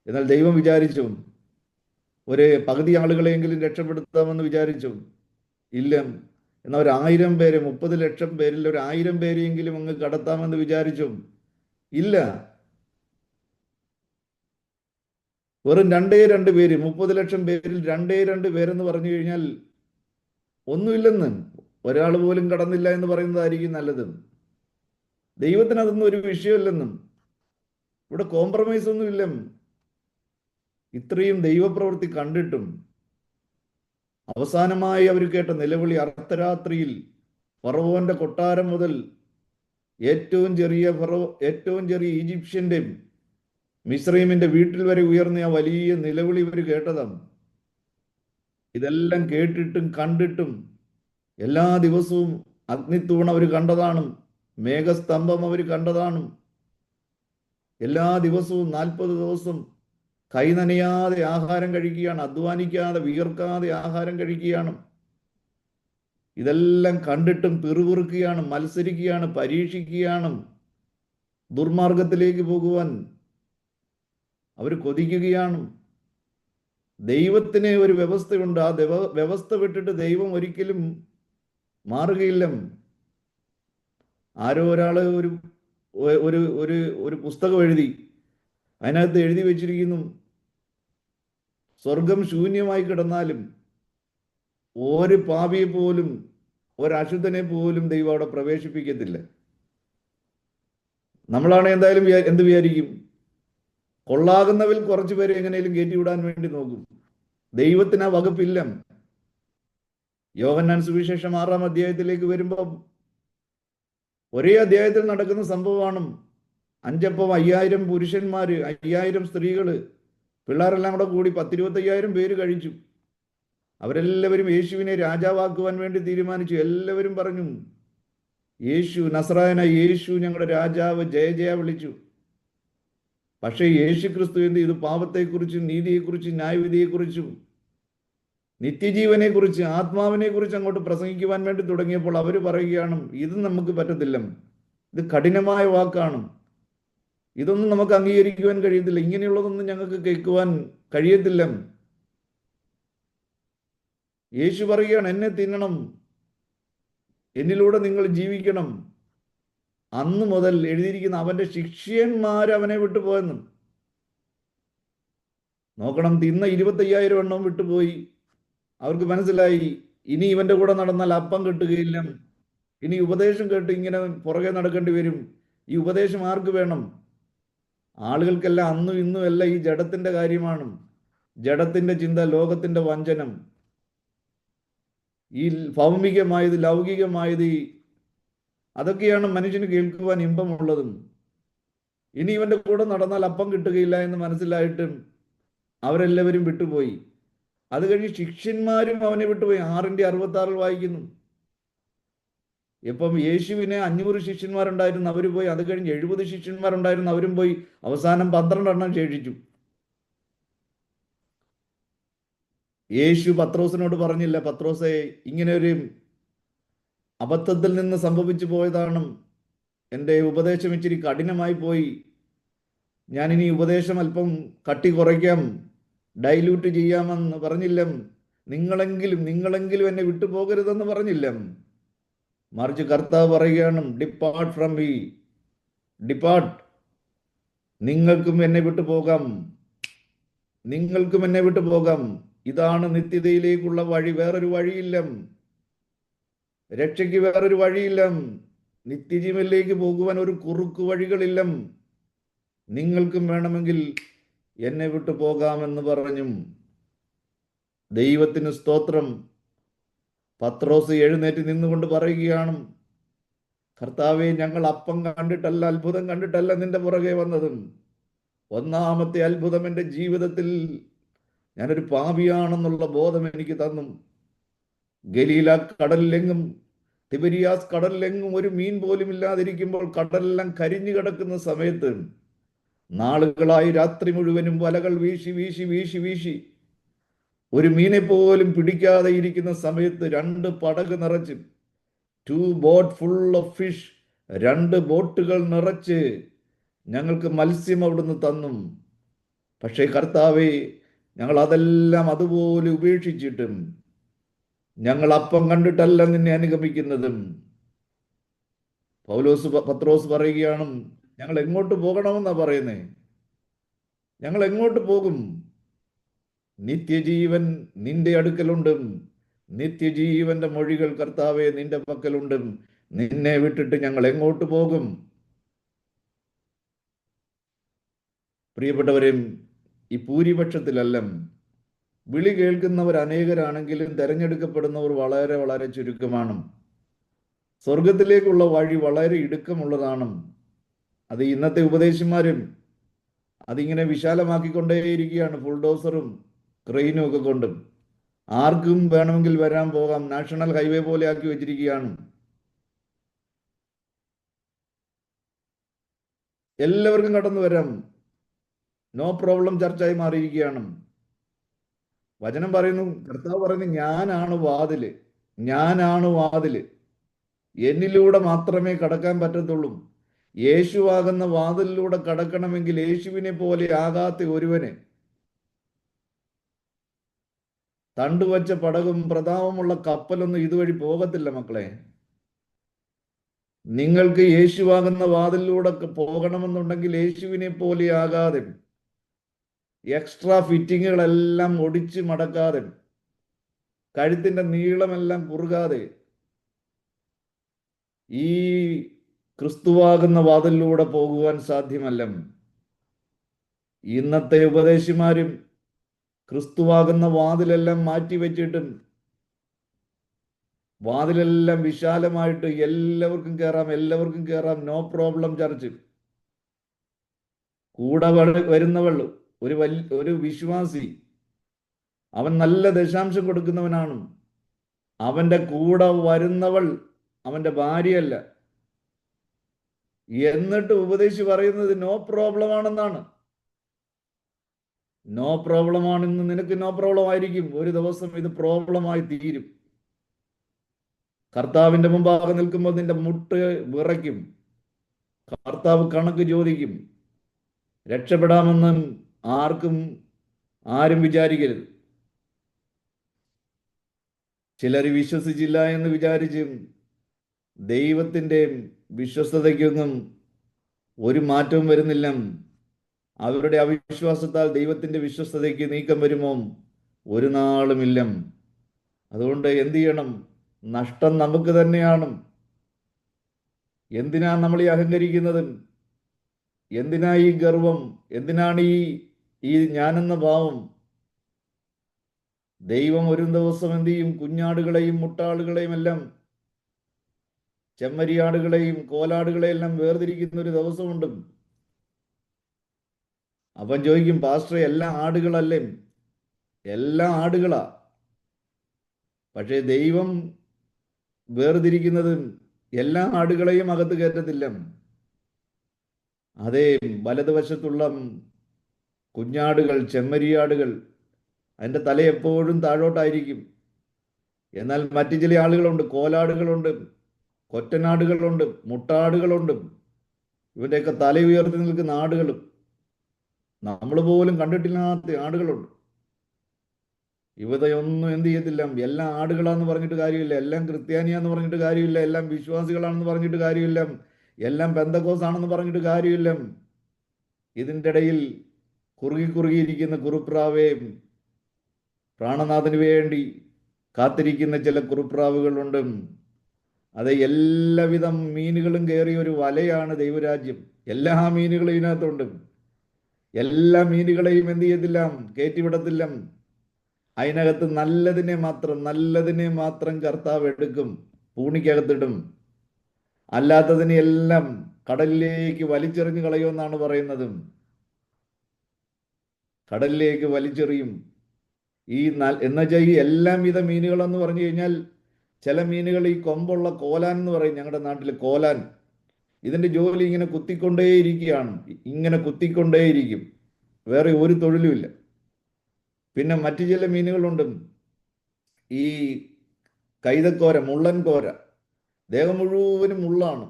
എന്നാൽ ദൈവം വിചാരിച്ചു ഒരു പകുതി ആളുകളെങ്കിലും രക്ഷപ്പെടുത്താമെന്ന് വിചാരിച്ചു? ഇല്ല. എന്നാൽ ഒരു 1000 പേരെ, 30 ലക്ഷം പേരിൽ ഒരു 1000 പേരെയെങ്കിലും അങ്ങ് കടത്താമെന്ന് വിചാരിച്ചു? ഇല്ല. വെറും 2 പേര്, 30 ലക്ഷം പേരിൽ 2 പേരെന്ന് പറഞ്ഞു കഴിഞ്ഞാൽ ഒന്നുമില്ലെന്ന്, ഒരാൾ പോലും കടന്നില്ല എന്ന് പറയുന്നതായിരിക്കും നല്ലത്. ദൈവത്തിന് അതൊന്നും ഒരു വിഷയമല്ലെന്നും, ഇവിടെ കോംപ്രമൈസ് ഒന്നുമില്ല. ഇത്രയും ദൈവപ്രവൃത്തി കണ്ടിട്ടും അവസാനമായി അവർ കേട്ട നിലവിളി അർദ്ധരാത്രിയിൽ ഫറവോന്റെ കൊട്ടാരം മുതൽ ഏറ്റവും ചെറിയ ഈജിപ്ഷ്യന്റെ, മിസ്രൈമിന്റെ വീട്ടിൽ വരെ ഉയർന്ന ആ വലിയ നിലവിളി ഇവർ കേട്ടതാണ്. ഇതെല്ലാം കേട്ടിട്ടും കണ്ടിട്ടും എല്ലാ ദിവസവും അഗ്നിത്തൂൺ അവർ കണ്ടതാണ്, മേഘസ്തംഭം അവർ കണ്ടതാണ്. എല്ലാ ദിവസവും 40 ദിവസം കൈ നനയാതെ ആഹാരം കഴിക്കുകയാണ്, അധ്വാനിക്കാതെ വിയർക്കാതെ ആഹാരം കഴിക്കുകയാണ്. ഇതെല്ലാം കണ്ടിട്ടും പിറുപിറുക്കുകയാണ്, മത്സരിക്കുകയാണ്, പരീക്ഷിക്കുകയാണ്. ദുർമാർഗത്തിലേക്ക് പോകുവാൻ അവർ കൊതിക്കുകയാണ്. ദൈവത്തിന് ഒരു വ്യവസ്ഥയുണ്ട്. ആ വ്യവസ്ഥ വിട്ടിട്ട് ദൈവം ഒരിക്കലും മാറുകയില്ല. ആരോ ഒരാള് ഒരു ഒരു ഒരു ഒരു പുസ്തകം എഴുതി, അതിനകത്ത് എഴുതി വെച്ചിരിക്കുന്നു, സ്വർഗം ശൂന്യമായി കിടന്നാലും ഒരു പാപിയെ പോലും, ഒരശുദ്ധനെ പോലും ദൈവം അവിടെ പ്രവേശിപ്പിക്കത്തില്ല. നമ്മളാണ് എന്തായാലും എന്ത് വിചാരിക്കും? കൊള്ളാകുന്നവരിൽ കുറച്ചു പേരെ എങ്ങനെയും കയറ്റി വിടാൻ വേണ്ടി നോക്കും. ദൈവത്തിന് ആ വകുപ്പില്ല. യോഹന്നാൻ സുവിശേഷം 6-ാം അധ്യായത്തിലേക്ക് വരുമ്പോൾ ഒരേ അധ്യായത്തിൽ നടക്കുന്ന സംഭവമാണ്. 5 അപ്പം 5000 പുരുഷന്മാര്, 5000 സ്ത്രീകള്, പിള്ളേരെല്ലാം കൂടെ കൂടി 10-25,000 പേര് കഴിച്ചു. അവരെല്ലാവരും യേശുവിനെ രാജാവാക്കുവാൻ വേണ്ടി തീരുമാനിച്ചു. എല്ലാവരും പറഞ്ഞു, യേശു നസ്രായനായ യേശു ഞങ്ങളുടെ രാജാവ്, ജയ ജയ വിളിച്ചു. പക്ഷേ യേശു ക്രിസ്തു എന്ത് ചെയ്തു? പാപത്തെക്കുറിച്ചും നീതിയെക്കുറിച്ചും ന്യായവിധിയെക്കുറിച്ചും നിത്യജീവനെക്കുറിച്ച്, ആത്മാവിനെക്കുറിച്ച് അങ്ങോട്ട് പ്രസംഗിക്കുവാൻ വേണ്ടി തുടങ്ങിയപ്പോൾ അവർ പറയുകയാണ്, ഇത് നമുക്ക് പറ്റത്തില്ല, ഇത് കഠിനമായ വാക്കാണ്, ഇതൊന്നും നമുക്ക് അംഗീകരിക്കുവാൻ കഴിയത്തില്ല, ഇങ്ങനെയുള്ളതൊന്നും ഞങ്ങൾക്ക് കേൾക്കുവാൻ കഴിയത്തില്ല. യേശു പറയുകയാണ്, എന്നെ തിന്നണം, എന്നിലൂടെ നിങ്ങൾ ജീവിക്കണം. അന്ന് മുതൽ എഴുതിയിരിക്കുന്ന അവന്റെ ശിഷ്യന്മാർ അവനെ വിട്ടുപോയെന്നും. നോക്കണം, തിന്ന 25,000 എണ്ണം വിട്ടുപോയി. അവർക്ക് മനസ്സിലായി, ഇനി ഇവന്റെ കൂടെ നടന്നാൽ അപ്പം കിട്ടുകയില്ല, ഇനി ഉപദേശം കേട്ട് ഇങ്ങനെ പുറകെ നടക്കേണ്ടി വരും. ഈ ഉപദേശം ആർക്ക് വേണം? ആളുകൾക്കെല്ലാം അന്നും ഇന്നും എല്ലാം ഈ ജഡത്തിന്റെ കാര്യമാണ്. ജഡത്തിന്റെ ചിന്ത, ലോകത്തിന്റെ വഞ്ചനം, ഈ ഭൗമികമായത്, ലൗകികമായത്, അതൊക്കെയാണ് മനുഷ്യന് കേൾക്കുവാൻ ഇമ്പമുള്ളതും. ഇനി ഇവന്റെ കൂടെ നടന്നാൽ അപ്പം കിട്ടുകയില്ല എന്ന് മനസ്സിലായിട്ടും അവരെല്ലാവരും വിട്ടുപോയി. അത് കഴിഞ്ഞ് ശിഷ്യന്മാരും അവനെ വിട്ടുപോയി. 6:66 വായിക്കുന്നു. ഇപ്പം യേശുവിനെ 500 ശിഷ്യന്മാരുണ്ടായിരുന്നു, അവർ പോയി. അത് കഴിഞ്ഞ് 70 ശിഷ്യന്മാരുണ്ടായിരുന്നു, അവരും പോയി. അവസാനം 12 എണ്ണം ശേഷിച്ചു. യേശു പത്രോസിനോട് പറഞ്ഞില്ല, പത്രോസെ, ഇങ്ങനെ ഒരു അബദ്ധത്തിൽ നിന്ന് സംഭവിച്ചു പോയതാണ്, എൻ്റെ ഉപദേശം ഇച്ചിരി കഠിനമായി പോയി, ഞാനിനി ഉപദേശം അല്പം കട്ടി കുറയ്ക്കാം, ഡൈല്യൂട്ട് ചെയ്യാമെന്ന് പറഞ്ഞില്ല. നിങ്ങളെങ്കിലും എന്നെ വിട്ടുപോകരുതെന്ന് പറഞ്ഞില്ല. മറിച്ച് കർത്താവ് പറയുകയാണ്, ഡിപ്പാർട്ട് ഫ്രം മീ, ഡിപ്പാർട്ട്, നിങ്ങൾക്കും എന്നെ വിട്ടുപോകാം, നിങ്ങൾക്കും എന്നെ വിട്ടുപോകാം. ഇതാണ് നിത്യതയിലേക്കുള്ള വഴി, വേറൊരു വഴിയില്ല. രക്ഷയ്ക്ക് വേറൊരു വഴിയില്ല. നിത്യജീവനിലേക്ക് പോകുവാൻ ഒരു കുറുക്കു വഴികളില്ല. നിങ്ങൾക്കും വേണമെങ്കിൽ എന്നെ വിട്ടു പോകാമെന്ന് പറഞ്ഞു. ദൈവത്തിന് സ്തോത്രം. പത്രോസ് എഴുന്നേറ്റ് നിന്നുകൊണ്ട് പറയുകയാണ്, കർത്താവേ, ഞങ്ങൾ അപ്പം കണ്ടിട്ടല്ല, അത്ഭുതം കണ്ടിട്ടല്ല നിന്റെ പുറകെ വന്നതും. ഒന്നാമത്തെ അത്ഭുതം എൻ്റെ ജീവിതത്തിൽ ഞാനൊരു പാപിയാണെന്നുള്ള ബോധം എനിക്ക് തന്നു. ഗലീല കടലിലെങ്ങും, തിബരിയാസ് കടലിലെങ്ങും ഒരു മീൻ പോലും ഇല്ലാതിരിക്കുമ്പോൾ, കടലെല്ലാം കരിഞ്ഞു കിടക്കുന്ന സമയത്ത്, നാളുകളായി രാത്രി മുഴുവനും വലകൾ വീശി വീശി വീശി വീശി ഒരു മീനെ പോലും പിടിക്കാതെ ഇരിക്കുന്ന സമയത്ത് 2 പടക് നിറച്ച്, 2 ബോട്ട് ഫുൾ ഓഫ് ഫിഷ്, 2 ബോട്ടുകൾ നിറച്ച് ഞങ്ങൾക്ക് മത്സ്യം അവിടുന്ന് തന്നു. പക്ഷേ കർത്താവേ, ഞങ്ങൾ അതെല്ലാം അതുപോലെ ഉപേക്ഷിച്ചിട്ടും ഞങ്ങൾ അപ്പം കണ്ടിട്ടല്ല നിന്നെ അനുഗമിക്കുന്നതും. പത്രോസ് പറയുകയാണ്, ഞങ്ങൾ എങ്ങോട്ട് പോകണമെന്നാ പറയുന്നേ? ഞങ്ങൾ എങ്ങോട്ട് പോകും? നിത്യജീവൻ നിന്റെ അടുക്കലുണ്ട്, നിത്യജീവന്റെ മൊഴികൾ കർത്താവേ നിന്റെ പക്കലുണ്ട്, നിന്നെ വിട്ടിട്ട് ഞങ്ങൾ എങ്ങോട്ട് പോകും? പ്രിയപ്പെട്ടവരും, ഈ ഭൂരിപക്ഷത്തിലല്ല, വിളി കേൾക്കുന്നവർ അനേകരാണെങ്കിലും തെരഞ്ഞെടുക്കപ്പെടുന്നവർ വളരെ വളരെ ചുരുക്കമാണ്. സ്വർഗത്തിലേക്കുള്ള വഴി വളരെ ഇടുക്കമുള്ളതാണ്. അത് ഇന്നത്തെ ഉപദേശിമാരും അതിങ്ങനെ വിശാലമാക്കിക്കൊണ്ടേയിരിക്കുകയാണ്, ബുൾഡോസറും ക്രെയിനും ഒക്കെ കൊണ്ടും. ആർക്കും വേണമെങ്കിൽ വരാൻ പോകാം, നാഷണൽ ഹൈവേ പോലെ ആക്കി വെച്ചിരിക്കുകയാണ്. എല്ലാവർക്കും കടന്നു വരാം, നോ പ്രോബ്ലം ചർച്ചായി മാറിയിരിക്കുകയാണ്. വചനം പറയുന്നു, കർത്താവ് പറയുന്നു, ഞാനാണ് വാതില്, ഞാനാണ് വാതില്, എന്നിലൂടെ മാത്രമേ കടക്കാൻ പറ്റത്തുള്ളൂ. യേശുവാകുന്ന വാതിലിലൂടെ കടക്കണമെങ്കിൽ യേശുവിനെ പോലെ ആകാത്ത ഒരുവന് തണ്ടുവച്ച പടകും പ്രതാപമുള്ള കപ്പലൊന്നും ഇതുവഴി പോകത്തില്ല മക്കളെ. നിങ്ങൾക്ക് യേശുവാകുന്ന വാതിലിലൂടെ പോകണമെന്നുണ്ടെങ്കിൽ യേശുവിനെ പോലെ ആകാതെ, എക്സ്ട്രാ ഫിറ്റിങ്ങുകളെല്ലാം ഒടിച്ച് മടക്കാതെ, കഴുത്തിൻ്റെ നീളമെല്ലാം കുറുകാതെ ഈ ക്രിസ്തുവാകുന്ന വാതിലിലൂടെ പോകുവാൻ സാധ്യമല്ല. ഇന്നത്തെ ഉപദേശിമാരും ക്രിസ്തുവാകുന്ന വാതിലെല്ലാം മാറ്റിവെച്ചിട്ടും വാതിലെല്ലാം വിശാലമായിട്ട് എല്ലാവർക്കും കയറാം, നോ പ്രോബ്ലം ചർച്ച്. കൂടെ വരുന്നവൾ ഒരു വിശ്വാസി, അവൻ നല്ല ദശാംശം കൊടുക്കുന്നവനാണ്. അവൻ്റെ കൂടെ വരുന്നവൾ അവൻ്റെ ഭാര്യയല്ല. എന്നിട്ട് ഉപദേശി പറയുന്നത് നോ പ്രോബ്ലം ആണെന്നാണ്. നോ പ്രോബ്ലം ആണെന്ന് നിനക്ക് നോ പ്രോബ്ലം ആയിരിക്കും, ഒരു ദിവസം ഇത് പ്രോബ്ലമായി തീരും. കർത്താവിൻ്റെ മുമ്പാകെ നിൽക്കുമ്പോൾ നിന്റെ മുട്ട് വിറയ്ക്കും. കർത്താവ് കണക്ക് ചോദിക്കും. രക്ഷപ്പെടാമെന്ന് ആരും വിചാരിക്കരുത്. ചിലർ വിശ്വസിച്ചില്ല എന്ന് വിചാരിച്ച് ദൈവത്തിൻ്റെ വിശ്വസ്തതയ്ക്കൊന്നും ഒരു മാറ്റവും വരുന്നില്ല. അവരുടെ അവിശ്വാസത്താൽ ദൈവത്തിൻ്റെ വിശ്വസ്തതയ്ക്ക് നീക്കം വരുമോ? ഒരു നാളുമില്ല. അതുകൊണ്ട് എന്ത് ചെയ്യണം? നഷ്ടം നമുക്ക് തന്നെയാണ്. എന്തിനാണ് നമ്മൾ ഈ അഹങ്കരിക്കുന്നത്? എന്തിനാ ഈ ഗർവം? എന്തിനാണ് ഈ ഞാനെന്ന ഭാവം? ദൈവം ഒരു ദിവസം എന്ത് ചെയ്യും? കുഞ്ഞാടുകളെയും മുട്ടാടുകളെയും എല്ലാം, ചെമ്മരിയാടുകളെയും കോലാടുകളെയും എല്ലാം വേർതിരിക്കുന്ന ഒരു ദിവസമുണ്ട്. അവൻ ചോദിക്കും, പാസ്റ്ററെ എല്ലാ ആടുകളല്ലേ? എല്ലാ ആടുകളാ. പക്ഷേ ദൈവം വേർതിരിക്കുന്നത് എല്ലാ ആടുകളെയും അകത്ത് കയറ്റത്തില്ല. അതേ വലതുവശത്തുള്ള കുഞ്ഞാടുകൾ, ചെമ്മരിയാടുകൾ, അതിൻ്റെ തല എപ്പോഴും താഴോട്ടായിരിക്കും. എന്നാൽ മറ്റു ചില ആളുകളുണ്ട്, കോലാടുകളുണ്ട്, കൊറ്റനാടുകളുണ്ട്, മുട്ടാടുകളുണ്ട്. ഇവൻ്റെയൊക്കെ തല ഉയർത്തി നിൽക്കുന്ന ആടുകളും, നമ്മൾ പോലും കണ്ടിട്ടില്ലാത്ത ആടുകളുണ്ട്. ഇവയൊന്നും എന്ത് ചെയ്യത്തില്ല. എല്ലാം ആടുകളാന്ന് പറഞ്ഞിട്ട് കാര്യമില്ല, എല്ലാം ക്രിസ്ത്യാനിയാന്ന് പറഞ്ഞിട്ട് കാര്യമില്ല, എല്ലാം വിശ്വാസികളാണെന്ന് പറഞ്ഞിട്ട് കാര്യമില്ല, എല്ലാം പെന്തക്കോസാണെന്ന് പറഞ്ഞിട്ട് കാര്യമില്ല. ഇതിൻ്റെ ഇടയിൽ കുറുകിയിരിക്കുന്ന കുറുപ്രാവേ, പ്രാണനാഥന് വേണ്ടി കാത്തിരിക്കുന്ന ചില കുറുപ്രാവുകളുണ്ട്. അത് എല്ലാവിധ മീനുകളും കയറിയ ഒരു വലയാണ് ദൈവരാജ്യം. എല്ലാ മീനുകളും ഇതിനകത്തുണ്ട്. എല്ലാ മീനുകളെയും എന്ത് ചെയ്യത്തില്ല? കയറ്റിവിടത്തില്ല. അതിനകത്ത് നല്ലതിനെ മാത്രം കർത്താവ് എടുക്കും, പൂണിക്കകത്തിടും. അല്ലാത്തതിനെ എല്ലാം കടലിലേക്ക് വലിച്ചെറിഞ്ഞു കളയുമെന്നാണ് പറയുന്നത്. കടലിലേക്ക് വലിച്ചെറിയും. എന്നുവെച്ചാൽ ഈ എല്ലാവിധ മീനുകളെന്ന് പറഞ്ഞു കഴിഞ്ഞാൽ, ചില മീനുകൾ ഈ കൊമ്പുള്ള കോലാൻ എന്ന് പറയും ഞങ്ങളുടെ നാട്ടിൽ, കോലാൻ. ഇതിൻ്റെ ജോലി ഇങ്ങനെ കുത്തിക്കൊണ്ടേയിരിക്കുകയാണ്, ഇങ്ങനെ കുത്തിക്കൊണ്ടേയിരിക്കും, വേറെ ഒരു തൊഴിലുമില്ല. പിന്നെ മറ്റു ചില മീനുകളുണ്ട്, ഈ കൈതക്കോര, മുള്ളൻ കോര, ദേഹം മുഴുവനും മുള്ളാണ്.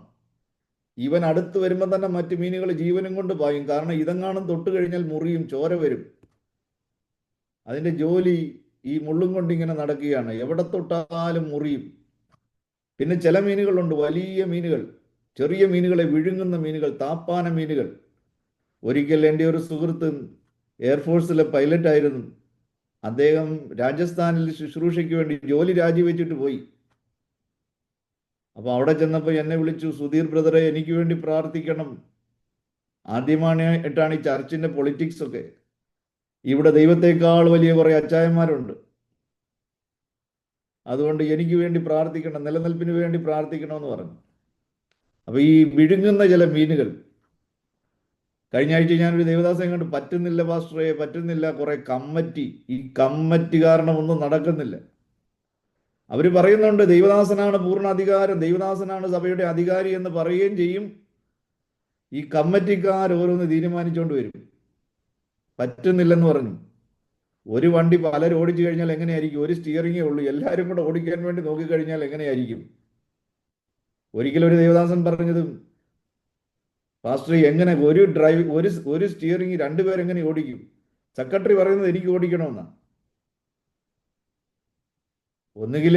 ഇവൻ അടുത്ത് വരുമ്പോൾ തന്നെ മറ്റു മീനുകൾ ജീവനും കൊണ്ട് പായും. കാരണം ഇതെങ്ങാനും തൊട്ട് കഴിഞ്ഞാൽ മുറിയും, ചോര വരും. അതിൻ്റെ ജോലി ഈ മുള്ളും കൊണ്ട് ഇങ്ങനെ നടക്കുകയാണ്, എവിടെ തൊട്ടാലും മുറിയും. പിന്നെ ചില മീനുകളുണ്ട്, വലിയ മീനുകൾ, ചെറിയ മീനുകളെ വിഴുങ്ങുന്ന മീനുകൾ, താപ്പാന മീനുകൾ. ഒരിക്കൽ എൻ്റെ ഒരു സുഹൃത്ത് എയർഫോഴ്സിലെ പൈലറ്റായിരുന്നു. അദ്ദേഹം രാജസ്ഥാനിൽ ശുശ്രൂഷയ്ക്ക് വേണ്ടി ജോലി രാജിവെച്ചിട്ട് പോയി. അപ്പോൾ അവിടെ ചെന്നപ്പോൾ എന്നെ വിളിച്ചു, സുധീർ ബ്രദറെ എനിക്ക് വേണ്ടി പ്രാർത്ഥിക്കണം. ആദ്യമായിട്ടാണ് ഈ ചർച്ചിൻ്റെ പൊളിറ്റിക്സ് ഒക്കെ. ഇവിടെ ദൈവത്തെക്കാൾ വലിയ കുറേ അച്ചായന്മാരുണ്ട്, അതുകൊണ്ട് എനിക്ക് വേണ്ടി പ്രാർത്ഥിക്കണം, നിലനിൽപ്പിന് വേണ്ടി പ്രാർത്ഥിക്കണമെന്ന് പറഞ്ഞു. അപ്പോൾ ഈ വിഴുങ്ങുന്ന ചില മീനുകൾ, കഴിഞ്ഞ ആഴ്ച ഞാനൊരു ദേവദാസനെ കണ്ട്, പറ്റുന്നില്ല പാസ്റ്ററെ, പറ്റുന്നില്ല, കുറെ കമ്മറ്റി, ഈ കമ്മറ്റി കാരണം ഒന്നും നടക്കുന്നില്ല. അവർ പറയുന്നുണ്ട് ദൈവദാസനാണ് പൂർണ്ണ അധികാരം, ദൈവദാസനാണ് സഭയുടെ അധികാരി എന്ന് പറയുകയും ചെയ്യും. ഈ കമ്മറ്റിക്കാർ ഓരോന്ന് തീരുമാനിച്ചുകൊണ്ട് വരും. പറ്റുന്നില്ലെന്ന് പറഞ്ഞു. ഒരു വണ്ടി പലരും ഓടിച്ചു കഴിഞ്ഞാൽ എങ്ങനെയായിരിക്കും? ഒരു സ്റ്റിയറിങ്ങേ ഉള്ളൂ, എല്ലാവരും കൂടെ ഓടിക്കാൻ വേണ്ടി നോക്കിക്കഴിഞ്ഞാൽ എങ്ങനെയായിരിക്കും? ഒരിക്കലും ഒരു ദേവദാസൻ പറഞ്ഞത്, പാസ്റ്റർ എങ്ങനെ ഒരു സ്റ്റിയറിംഗ് രണ്ടുപേരെങ്ങനെ ഓടിക്കും? സെക്രട്ടറി പറയുന്നത് എനിക്ക് ഓടിക്കണമെന്നാണ്. ഒന്നുകിൽ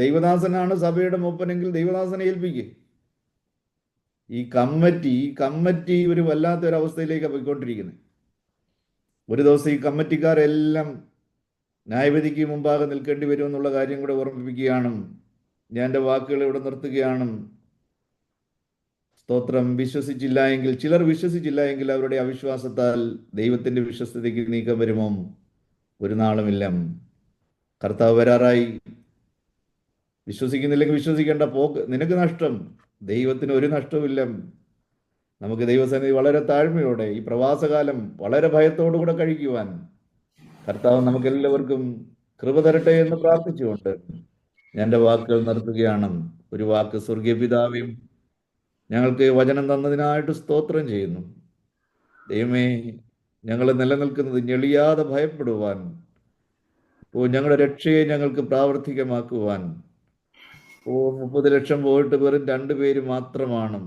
ദൈവദാസനാണ് സഭയുടെ മൂപ്പനെങ്കിൽ ദൈവദാസനെ ഏൽപ്പിക്കുക. ഈ കമ്മറ്റി ഒരു വല്ലാത്തൊരവസ്ഥയിലേക്കാണ് പോയിക്കൊണ്ടിരിക്കുന്നത്. ഒരു ദിവസം ഈ കമ്മറ്റിക്കാരെല്ലാം ന്യായവിധിക്ക് മുമ്പാകെ നിൽക്കേണ്ടി വരുമെന്നുള്ള കാര്യം കൂടെ ഓർമ്മിപ്പിക്കുകയാണ്. ഞാൻ എൻ്റെ വാക്കുകൾ ഇവിടെ നിർത്തുകയാണ്. സ്തോത്രം. വിശ്വസിച്ചില്ല എങ്കിൽ, ചിലർ വിശ്വസിച്ചില്ല എങ്കിൽ അവരുടെ അവിശ്വാസത്താൽ ദൈവത്തിൻ്റെ വിശ്വസ്തതയ്ക്ക് നീക്കം വരുമോ? ഒരു നാളുമില്ല. കർത്താവ് വരാറായി. വിശ്വസിക്കുന്നില്ലെങ്കിൽ വിശ്വസിക്കേണ്ട, പോക്ക് നിനക്ക് നഷ്ടം, ദൈവത്തിന് ഒരു നഷ്ടവുമില്ല. നമുക്ക് ദൈവസന്നിധി വളരെ താഴ്മയോടെ ഈ പ്രവാസകാലം വളരെ ഭയത്തോടുകൂടെ കഴിക്കുവാൻ കർത്താവ് നമുക്കെല്ലാവർക്കും കൃപ തരട്ടെ എന്ന് പ്രാർത്ഥിച്ചുകൊണ്ട് ഞാൻ എൻ്റെ വാക്കുകൾ നിർത്തുകയാണ്. ഒരു വാക്ക്. സ്വർഗീയ പിതാവേയും, ഞങ്ങൾക്ക് വചനം തന്നതിനായിട്ട് സ്തോത്രം ചെയ്യുന്നു. ദൈവമേ, ഞങ്ങൾ നിലനിൽക്കുന്നത് ഞെളിയാതെ ഭയപ്പെടുവാൻ, ഞങ്ങളുടെ രക്ഷയെ ഞങ്ങൾക്ക് പ്രാവർത്തികമാക്കുവാൻ. 30 ലക്ഷം പോയിട്ട് വെറും 2 പേര് മാത്രമാണ്.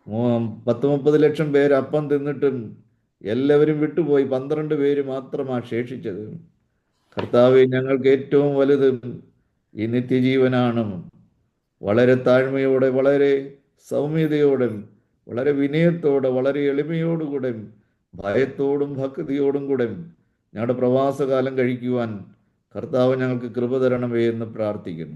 30 ലക്ഷം പേര് അപ്പം തിന്നിട്ടും എല്ലാവരും വിട്ടുപോയി. 12 പേര് മാത്രമാണ് ശേഷിച്ചത്. കർത്താവെ, ഞങ്ങൾക്ക് ഏറ്റവും വലുത് ഈ നിത്യജീവനാണ്. വളരെ താഴ്മയോടെ, വളരെ സൗമ്യതയോടെ, വളരെ വിനയത്തോടെ, വളരെ എളിമയോടുകൂടെ, ഭയത്തോടും ഭക്തിയോടും കൂടെ ഞങ്ങളുടെ പ്രവാസകാലം കഴിക്കുവാൻ കർത്താവ് ഞങ്ങൾക്ക് കൃപ തരണമേ എന്ന് പ്രാർത്ഥിക്കുന്നു.